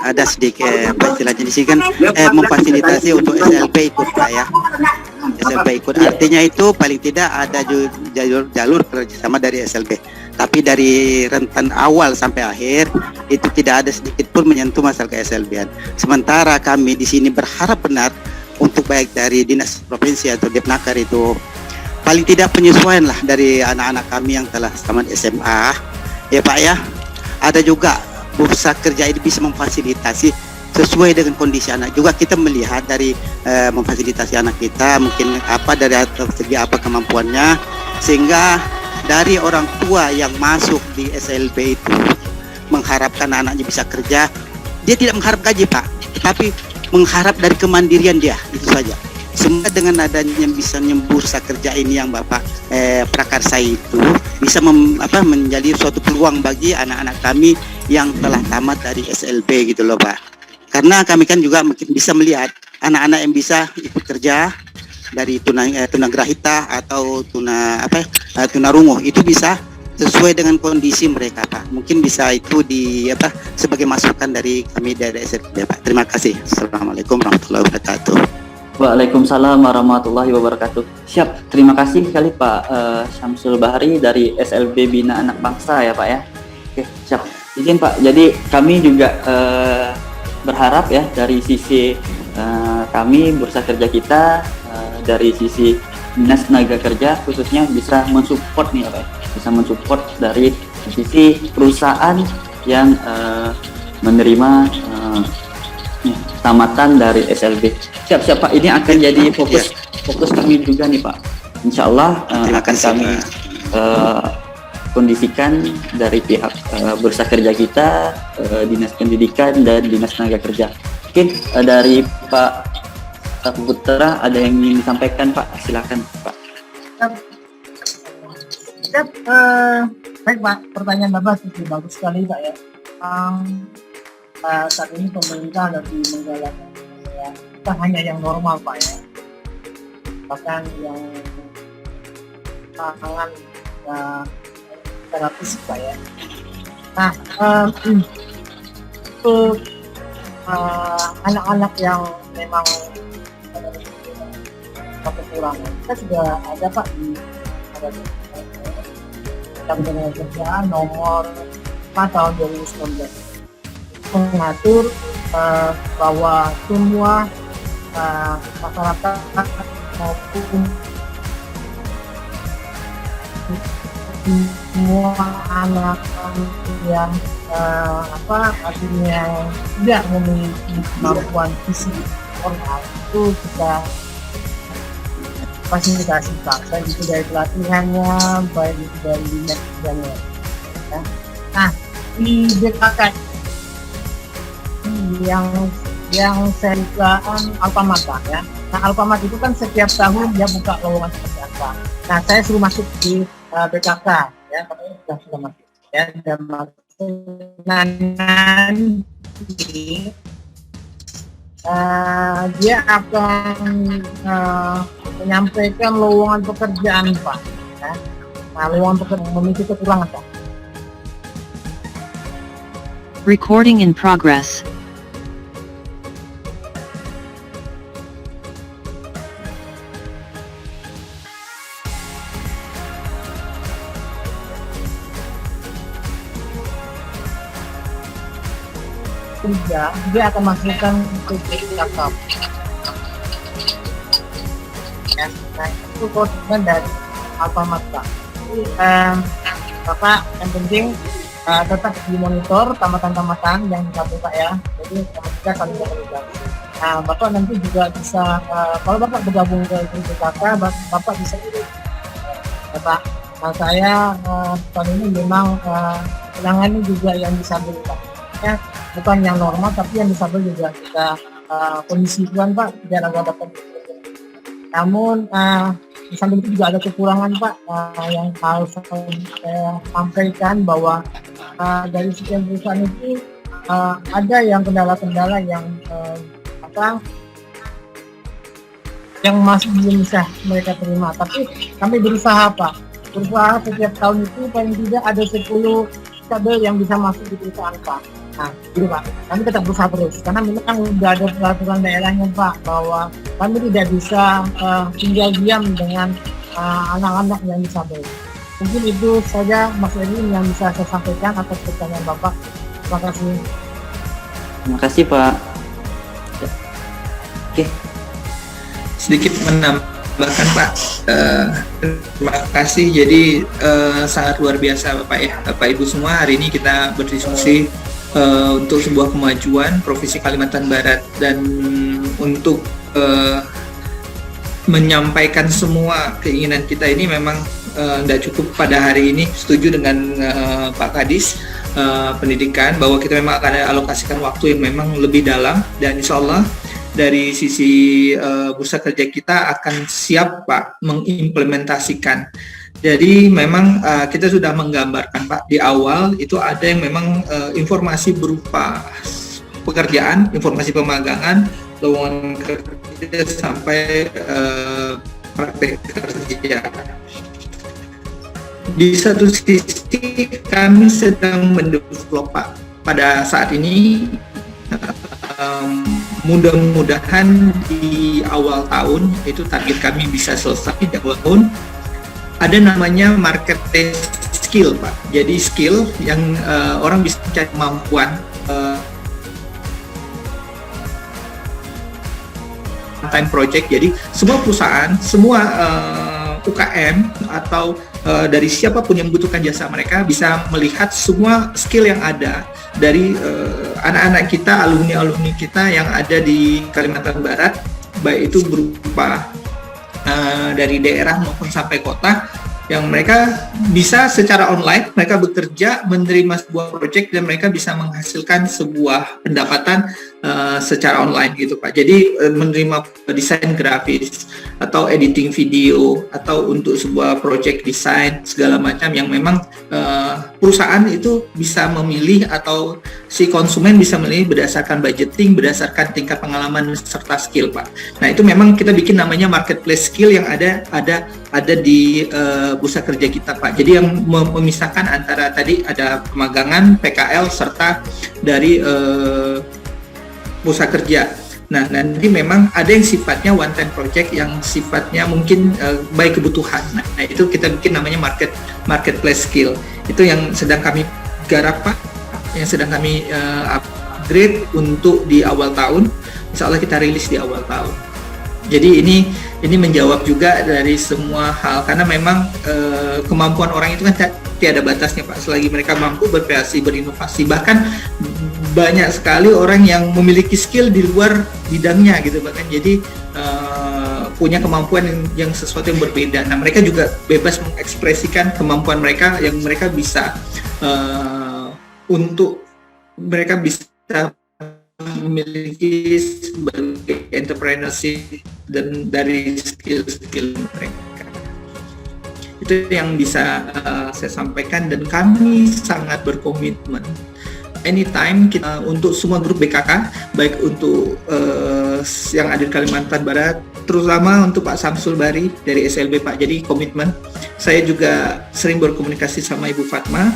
[SPEAKER 13] ada sedikit apa istilahnya di sini kan memfasilitasi untuk SLB ikut Pak ya. SLB ikut artinya itu paling tidak ada jalur kerjasama dari SLB. Tapi dari rentan awal sampai akhir itu tidak ada sedikit pun menyentuh masalah ke-SLB-an. Sementara kami di sini berharap benar untuk baik dari dinas provinsi atau Depnaker itu paling tidak penyesuaian lah dari anak-anak kami yang telah tamat SMA ya Pak ya. Ada juga bursa kerja ini bisa memfasilitasi sesuai dengan kondisi anak. Juga kita melihat dari memfasilitasi anak kita mungkin apa dari segi apa kemampuannya, sehingga dari orang tua yang masuk di SLB itu mengharapkan anaknya bisa kerja, dia tidak mengharap gaji Pak, tetapi mengharap dari kemandirian dia, itu saja. Semoga dengan adanya bisa bursa kerja ini yang Bapak prakarsa itu bisa menjadi suatu peluang bagi anak-anak kami yang telah tamat dari SLB gitu loh Pak. Karena kami kan juga mungkin bisa melihat anak-anak yang bisa ikut kerja dari tunagrahita atau tunarungu itu bisa sesuai dengan kondisi mereka Pak. Mungkin bisa itu sebagai masukan dari kami dari SLB Pak. Terima kasih. Assalamualaikum warahmatullahi wabarakatuh.
[SPEAKER 7] Waalaikumsalam warahmatullahi wabarakatuh. Siap, terima kasih sekali Pak Syamsul Bahri dari SLB Bina Anak Bangsa ya Pak ya. Oke, siap. Izin Pak, jadi kami juga berharap ya dari sisi kami bursa kerja kita dari sisi Dinas Tenaga Kerja khususnya bisa mensupport nih Pak, bisa mensupport dari sisi perusahaan yang menerima tamatan dari SLB. Siap Pak, ini akan jadi fokus kami juga nih Pak. Insya Allah akan kami kondisikan dari pihak bursa kerja kita, Dinas Pendidikan dan Dinas Tenaga Kerja. Mungkin dari Pak Saputra ada yang ingin disampaikan Pak, silakan Pak.
[SPEAKER 8] Baik Pak, pertanyaan Bapak cukup bagus sekali Pak ya. Saat ini pemerintah lagi menggalakkan ya, bukan hanya yang normal Pak ya, bahkan yang tantangan secara fisik Pak ya. Nah, untuk anak-anak yang memang kekurangan, kita sudah ada Pak di Kementerian Kerjaan nomor 4 tahun 2019 mengatur bahwa semua masyarakat maupun semua anak yang artinya tidak memiliki kemampuan fisik formal itu kita fasilitasi Pak, baik itu dari pelatihannya, baik itu dari dinas kerjanya. Ya. Nah, di BKK yang saya bukaan Alfamart ya. Nah, Alfamart itu kan setiap tahun dia buka lowongan seperti apa. Nah, saya suruh masuk di BKK ya, katanya sudah masuk ya, dan masuk nanti dia akan menyampaikan lowongan pekerjaan Pak ya. Nah, lowongan pekerjaan memiliki kekurangan Pak.
[SPEAKER 6] Recording in progress.
[SPEAKER 8] Dia akan masukkan ke laptop. Ya, nah itu kodekan dari Alfamart Pak. Bapak yang penting tetap dimonitor tamatan-tamatan yang disabel Pak ya. Jadi kita saling berkomunikasi. Nah, Bapak nanti juga bisa, kalau Bapak bergabung ke BKK, Bapak bisa kirim Bapak. Nah, saya tahun ini memang menangani juga yang disabel Pak. Ya, bukan yang normal, tapi yang disabel juga kita kondisi Tuhan Pak, tidak dapat. Namun di samping itu juga ada kekurangan Pak yang harus saya sampaikan bahwa dari sekian perusahaan itu ada yang kendala-kendala yang yang masih belum bisa mereka terima. Tapi kami berusaha Pak, setiap tahun itu paling tidak ada 10 kabel yang bisa masuk di perusahaan Pak. Nah, gitu Pak, kami tetap berusaha terus karena memang sudah ada peraturan daerahnya Pak bahwa kami tidak bisa tinggal diam dengan anak-anak yang disabel. Mungkin itu saja Mas Erwin yang bisa saya sampaikan atas pertanyaan Bapak. Terima kasih.
[SPEAKER 7] Terima kasih Pak. Oke.
[SPEAKER 5] Sedikit menambahkan Pak. Terima kasih. Jadi sangat luar biasa Bapak ya, Bapak Ibu semua. Hari ini kita berdiskusi untuk sebuah kemajuan Provinsi Kalimantan Barat dan untuk menyampaikan semua keinginan kita ini memang tidak cukup pada hari ini. Setuju dengan Pak Kadis Pendidikan bahwa kita memang akan alokasikan waktu yang memang lebih dalam, dan insya Allah dari sisi bursa kerja kita akan siap Pak mengimplementasikan. Jadi memang kita sudah menggambarkan Pak di awal itu ada yang memang informasi berupa pekerjaan, informasi pemagangan, lowongan kerja sampai praktek kerja. Di satu sisi kami sedang mendevelop Pak pada saat ini, mudah-mudahan di awal tahun itu target kami bisa selesai di awal tahun. Ada namanya marketplace skill Pak. Jadi skill yang orang bisa mencari kemampuan time project. Jadi semua perusahaan, semua UKM atau dari siapapun yang membutuhkan jasa mereka bisa melihat semua skill yang ada dari anak-anak kita, alumni-alumni kita yang ada di Kalimantan Barat, baik itu berupa dari daerah maupun sampai kota, yang mereka bisa secara online, mereka bekerja, menerima sebuah proyek dan mereka bisa menghasilkan sebuah pendapatan secara online gitu Pak. Jadi menerima desain grafis atau editing video atau untuk sebuah proyek desain segala macam yang memang perusahaan itu bisa memilih atau si konsumen bisa memilih berdasarkan budgeting, berdasarkan tingkat pengalaman serta skill Pak. Nah itu memang kita bikin namanya marketplace skill yang ada di bursa kerja kita Pak. Jadi yang memisahkan antara tadi ada pemagangan, PKL serta dari bursa kerja. Nah nanti memang ada yang sifatnya one time project, yang sifatnya mungkin by kebutuhan. Nah itu kita bikin namanya marketplace skill. Itu yang sedang kami garap Pak, yang sedang kami upgrade untuk di awal tahun. Insya Allah kita rilis di awal tahun. Jadi ini menjawab juga dari semua hal, karena memang kemampuan orang itu kan tiada batasnya Pak, selagi mereka mampu berkreasi, berinovasi. Bahkan banyak sekali orang yang memiliki skill di luar bidangnya gitu bahkan, jadi punya kemampuan yang sesuatu yang berbeda. Nah mereka juga bebas mengekspresikan kemampuan mereka yang mereka bisa untuk mereka bisa memiliki sebagai entrepreneurship dan dari skill-skill mereka. Itu yang bisa saya sampaikan, dan kami sangat berkomitmen anytime kita untuk semua grup BKK, baik untuk yang ada di Kalimantan Barat, terutama untuk Pak Samsul Bari dari SLB Pak. Jadi komitmen, saya juga sering berkomunikasi sama Ibu Fatma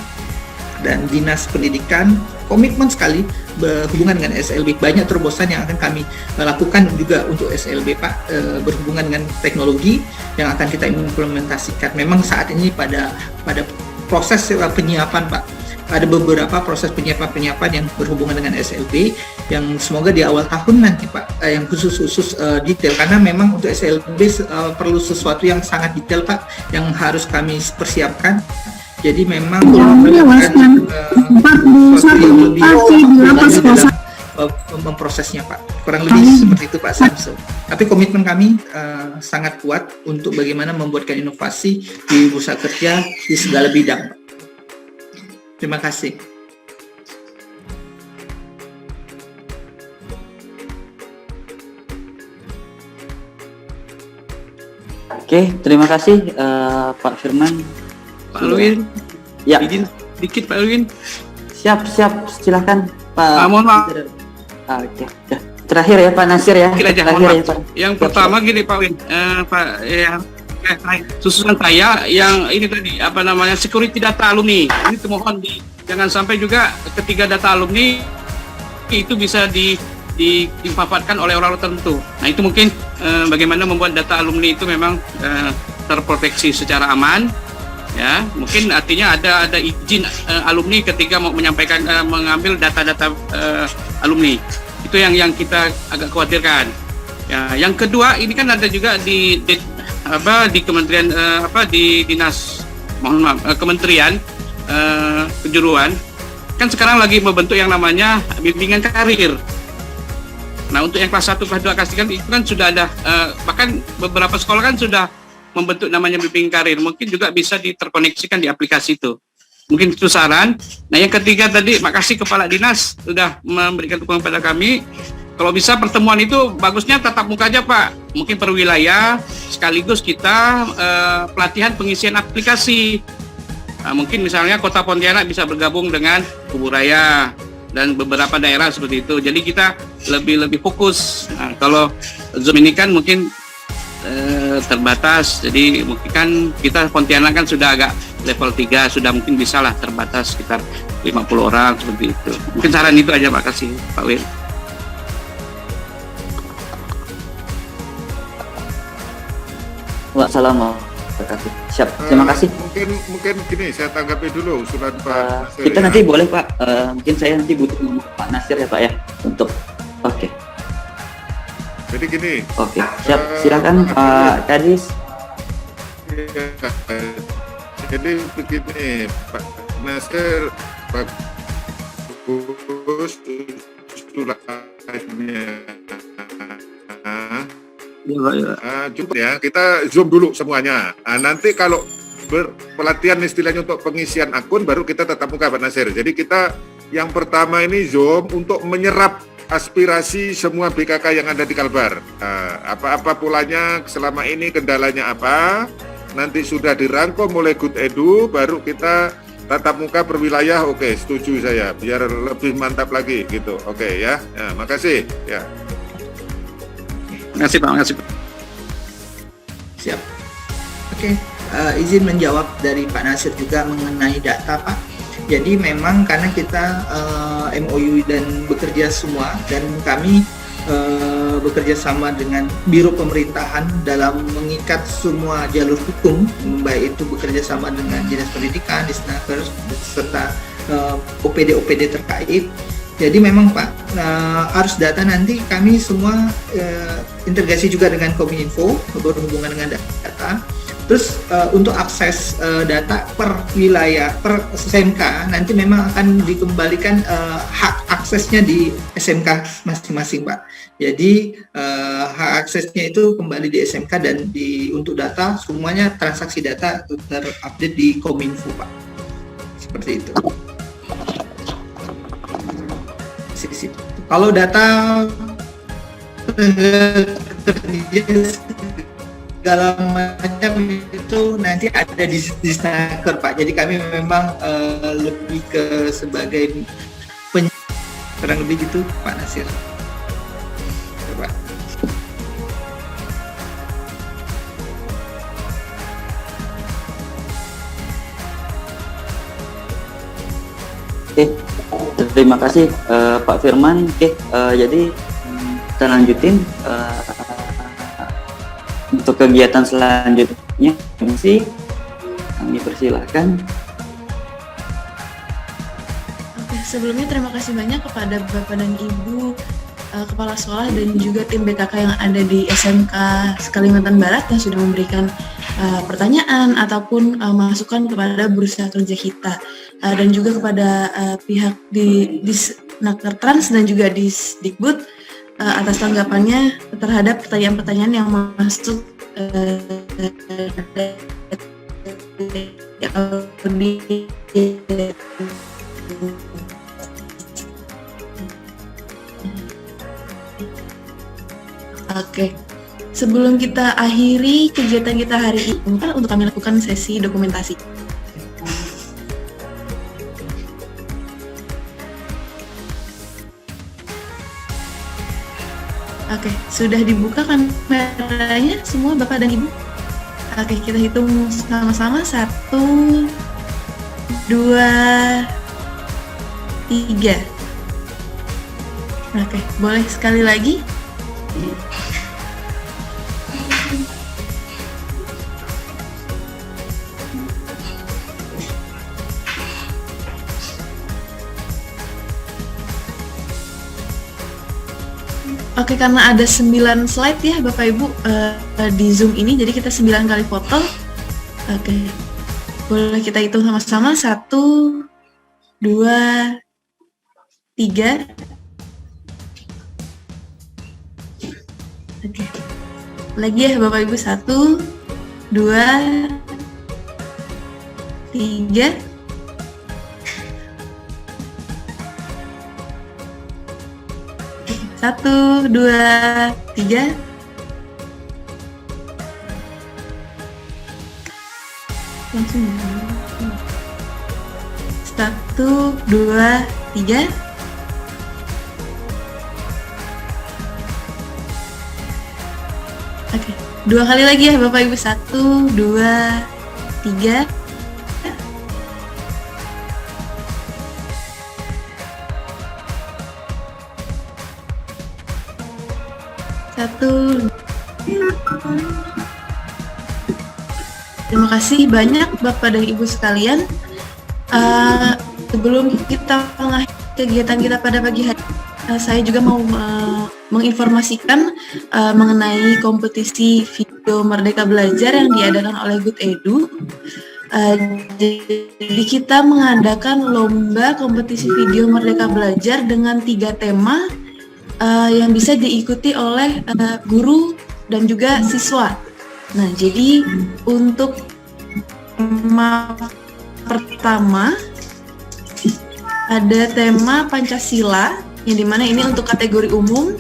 [SPEAKER 5] dan Dinas Pendidikan, komitmen sekali berhubungan dengan SLB. Banyak terobosan yang akan kami lakukan juga untuk SLB Pak, berhubungan dengan teknologi yang akan kita implementasikan. Memang saat ini pada proses penyiapan Pak, ada beberapa proses penyiapan yang berhubungan dengan SLB yang semoga di awal tahun nanti Pak, yang khusus detail, karena memang untuk SLB perlu sesuatu yang sangat detail Pak, yang harus kami persiapkan, Jadi memang memerlukan sesuatu yang lebih dalam memprosesnya Pak. Kurang lebih seperti itu Pak Samsul. Tapi komitmen kami sangat kuat untuk bagaimana membuatkan inovasi di bursa kerja di segala bidang Pak. Terima kasih.
[SPEAKER 7] Oke, terima kasih Pak Firman.
[SPEAKER 9] Pak Alwin,
[SPEAKER 7] ya.
[SPEAKER 9] izin dikit Pak Alwin.
[SPEAKER 7] Siap, silahkan Pak.
[SPEAKER 9] Mohon maaf.
[SPEAKER 7] Oke. Terakhir ya Pak Nasir ya. Terakhir ya Pak.
[SPEAKER 9] Yang pertama gini Pak Win, Pak susunan saya yang ini tadi apa namanya security data alumni. Ini mohon jangan sampai juga ketiga data alumni itu bisa dipaparkan oleh orang tertentu. Nah itu mungkin bagaimana membuat data alumni itu memang terproteksi secara aman. Ya, mungkin artinya ada izin alumni ketika mau menyampaikan mengambil data-data alumni. Itu yang kita agak khawatirkan. Ya, yang kedua ini kan ada juga di kementerian di dinas kementerian kejuruan kan sekarang lagi membentuk yang namanya bimbingan karir. Nah, untuk yang kelas 1, kelas 2, kelas 3 itu kan sudah ada bahkan beberapa sekolah kan sudah membentuk namanya bimbingan karir, mungkin juga bisa diterkoneksikan di aplikasi itu. Mungkin itu saran. Nah, yang ketiga tadi, makasih Kepala Dinas sudah memberikan dukungan pada kami. Kalau bisa pertemuan itu bagusnya tatap muka aja Pak, mungkin per wilayah, sekaligus kita pelatihan pengisian aplikasi. Nah, mungkin misalnya Kota Pontianak bisa bergabung dengan Kuburaya dan beberapa daerah seperti itu. Jadi kita lebih fokus. Nah, kalau Zoom ini kan mungkin terbatas, jadi mungkin kan kita Pontianak kan sudah agak level 3, sudah mungkin bisa lah terbatas sekitar 50 orang seperti itu. Mungkin saran itu aja Pak, kasih Pak Wir.
[SPEAKER 7] Waalaikumsalam. Siap, terima kasih.
[SPEAKER 1] Mungkin gini, saya tanggapi dulu usulan Pak Nasir.
[SPEAKER 7] Kita nanti boleh Pak, mungkin saya nanti butuh Pak Nasir ya Pak ya untuk oke.
[SPEAKER 1] Jadi gini.
[SPEAKER 7] Oke, siap. Silakan Pak Kadis.
[SPEAKER 1] Jadi begini, Pak Nasir, bagus usulannya. Cukup ya, kita zoom dulu semuanya. Nanti kalau pelatihan istilahnya untuk pengisian akun, baru kita tatap muka Pak Nasir. Jadi kita yang pertama ini zoom untuk menyerap aspirasi semua BKK yang ada di Kalbar. Apa-apa polanya selama ini, kendalanya apa, nanti sudah dirangkum oleh Good Edu, baru kita tatap muka per wilayah. Oke, setuju saya, biar lebih mantap lagi gitu. Oke ya, makasih ya.
[SPEAKER 9] Makasih Pak, makasih Pak.
[SPEAKER 5] Siap. Oke, izin menjawab dari Pak Nasir juga mengenai data Pak. Jadi memang karena kita MOU dan bekerja semua, dan kami bekerja sama dengan Biro Pemerintahan dalam mengikat semua jalur hukum, baik itu bekerja sama dengan Dinas Pendidikan, Disnaker, serta OPD-OPD terkait. Jadi memang Pak, arus data nanti kami semua integrasi juga dengan Kominfo berhubungan dengan data. Terus untuk akses data per wilayah, per SMK nanti memang akan dikembalikan hak aksesnya di SMK masing-masing Pak. Jadi hak aksesnya itu kembali di SMK, dan untuk data semuanya transaksi data terupdate di Kominfo Pak. Seperti itu. Kalau data segala macam itu nanti ada di Disnaker Pak. Jadi kami memang lebih ke sebagai kurang lebih gitu Pak Nasir. Pak.
[SPEAKER 7] Oke, terima kasih Pak Firman. Oke, jadi kita lanjutin untuk kegiatan selanjutnya. Kami persilahkan.
[SPEAKER 2] Oke, sebelumnya terima kasih banyak kepada Bapak dan Ibu kepala sekolah dan juga tim BKK yang ada di SMK Kalimantan Barat yang sudah memberikan pertanyaan ataupun masukan kepada bursa kerja kita, dan juga kepada pihak di Disnaker Trans dan juga di Dikbud atas tanggapannya terhadap pertanyaan-pertanyaan yang masuk Oke, sebelum kita akhiri kegiatan kita hari ini, untuk kami lakukan sesi dokumentasi. Oke, sudah dibuka kameranya semua Bapak dan Ibu? Oke, kita hitung sama-sama. 1, 2, 3. Oke, boleh sekali lagi? Oke, karena ada 9 slide ya Bapak Ibu di Zoom ini, jadi kita 9 kali foto. Oke, boleh kita hitung sama-sama. 1, 2, 3. Oke, lagi ya Bapak Ibu. 1, 2, 3. Satu, 2, 3. Langsung. 1, 2, 3. Oke, 2 kali lagi ya Bapak Ibu. 1, 2, 3. Terima kasih banyak Bapak dan Ibu sekalian. Sebelum kita mengakhiri kegiatan kita pada pagi hari, saya juga mau menginformasikan mengenai kompetisi video Merdeka Belajar yang diadakan oleh Good Edu. Jadi kita mengadakan lomba kompetisi video Merdeka Belajar dengan 3 tema yang bisa diikuti oleh guru dan juga siswa. Nah, jadi untuk tema pertama ada tema Pancasila, yang dimana ini untuk kategori umum,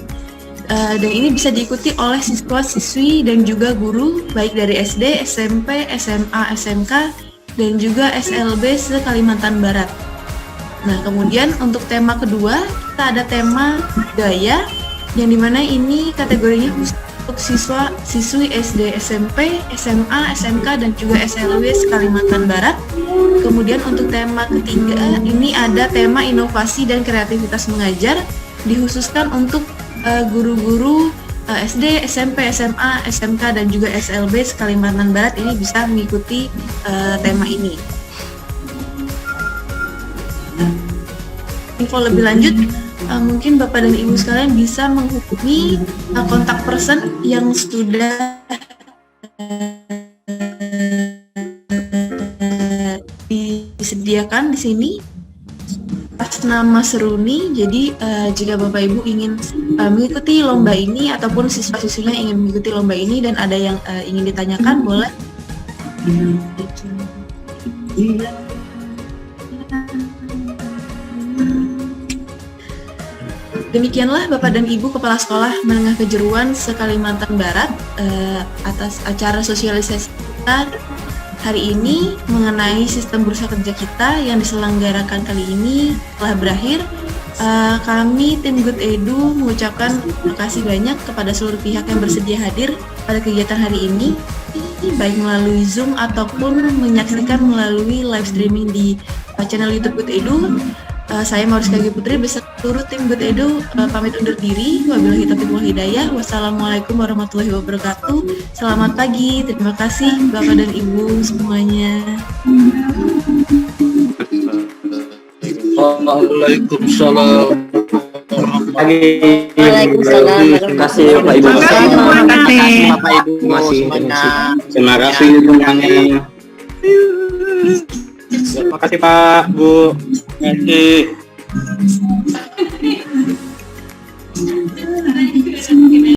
[SPEAKER 2] dan ini bisa diikuti oleh siswa-siswi dan juga guru baik dari SD, SMP, SMA, SMK, dan juga SLB se-Kalimantan Barat. Nah, kemudian untuk tema kedua kita ada tema budaya, yang dimana ini kategorinya untuk siswa-siswi SD, SMP, SMA, SMK, dan juga SLB se-Kalimantan Barat. Kemudian untuk tema ketiga ini ada tema inovasi dan kreativitas mengajar, dikhususkan untuk guru-guru SD, SMP, SMA, SMK, dan juga SLB se-Kalimantan Barat ini bisa mengikuti tema ini. Info lebih lanjut, mungkin Bapak dan Ibu sekalian bisa menghubungi kontak person yang sudah disediakan di sini atas nama Seruni. Jadi jika Bapak Ibu ingin mengikuti lomba ini ataupun siswa-siswinya ingin mengikuti lomba ini dan ada yang ingin ditanyakan, boleh. Demikianlah Bapak dan Ibu Kepala Sekolah Menengah Kejuruan se-Kalimantan Barat atas acara sosialisasi kita hari ini mengenai sistem bursa kerja kita yang diselenggarakan kali ini telah berakhir. Kami tim Good Edu mengucapkan terima kasih banyak kepada seluruh pihak yang bersedia hadir pada kegiatan hari ini, baik melalui Zoom ataupun menyaksikan melalui live streaming di channel YouTube Good Edu. Saya Mariska G. Putri beserta seluruh tim Good Edu pamit undur diri. Wabillahi taufiq wal hidayah. Wassalamualaikum warahmatullahi wabarakatuh. Selamat pagi. Terima kasih Bapak dan Ibu semuanya.
[SPEAKER 4] Waalaikumsalam.
[SPEAKER 7] Waalaikumsalam. Terima kasih Bapak Ibu.
[SPEAKER 4] Bapak Ibu semuanya. Terima kasih semuanya.
[SPEAKER 14] Terima kasih Pak, Bu.
[SPEAKER 9] Terima kasih.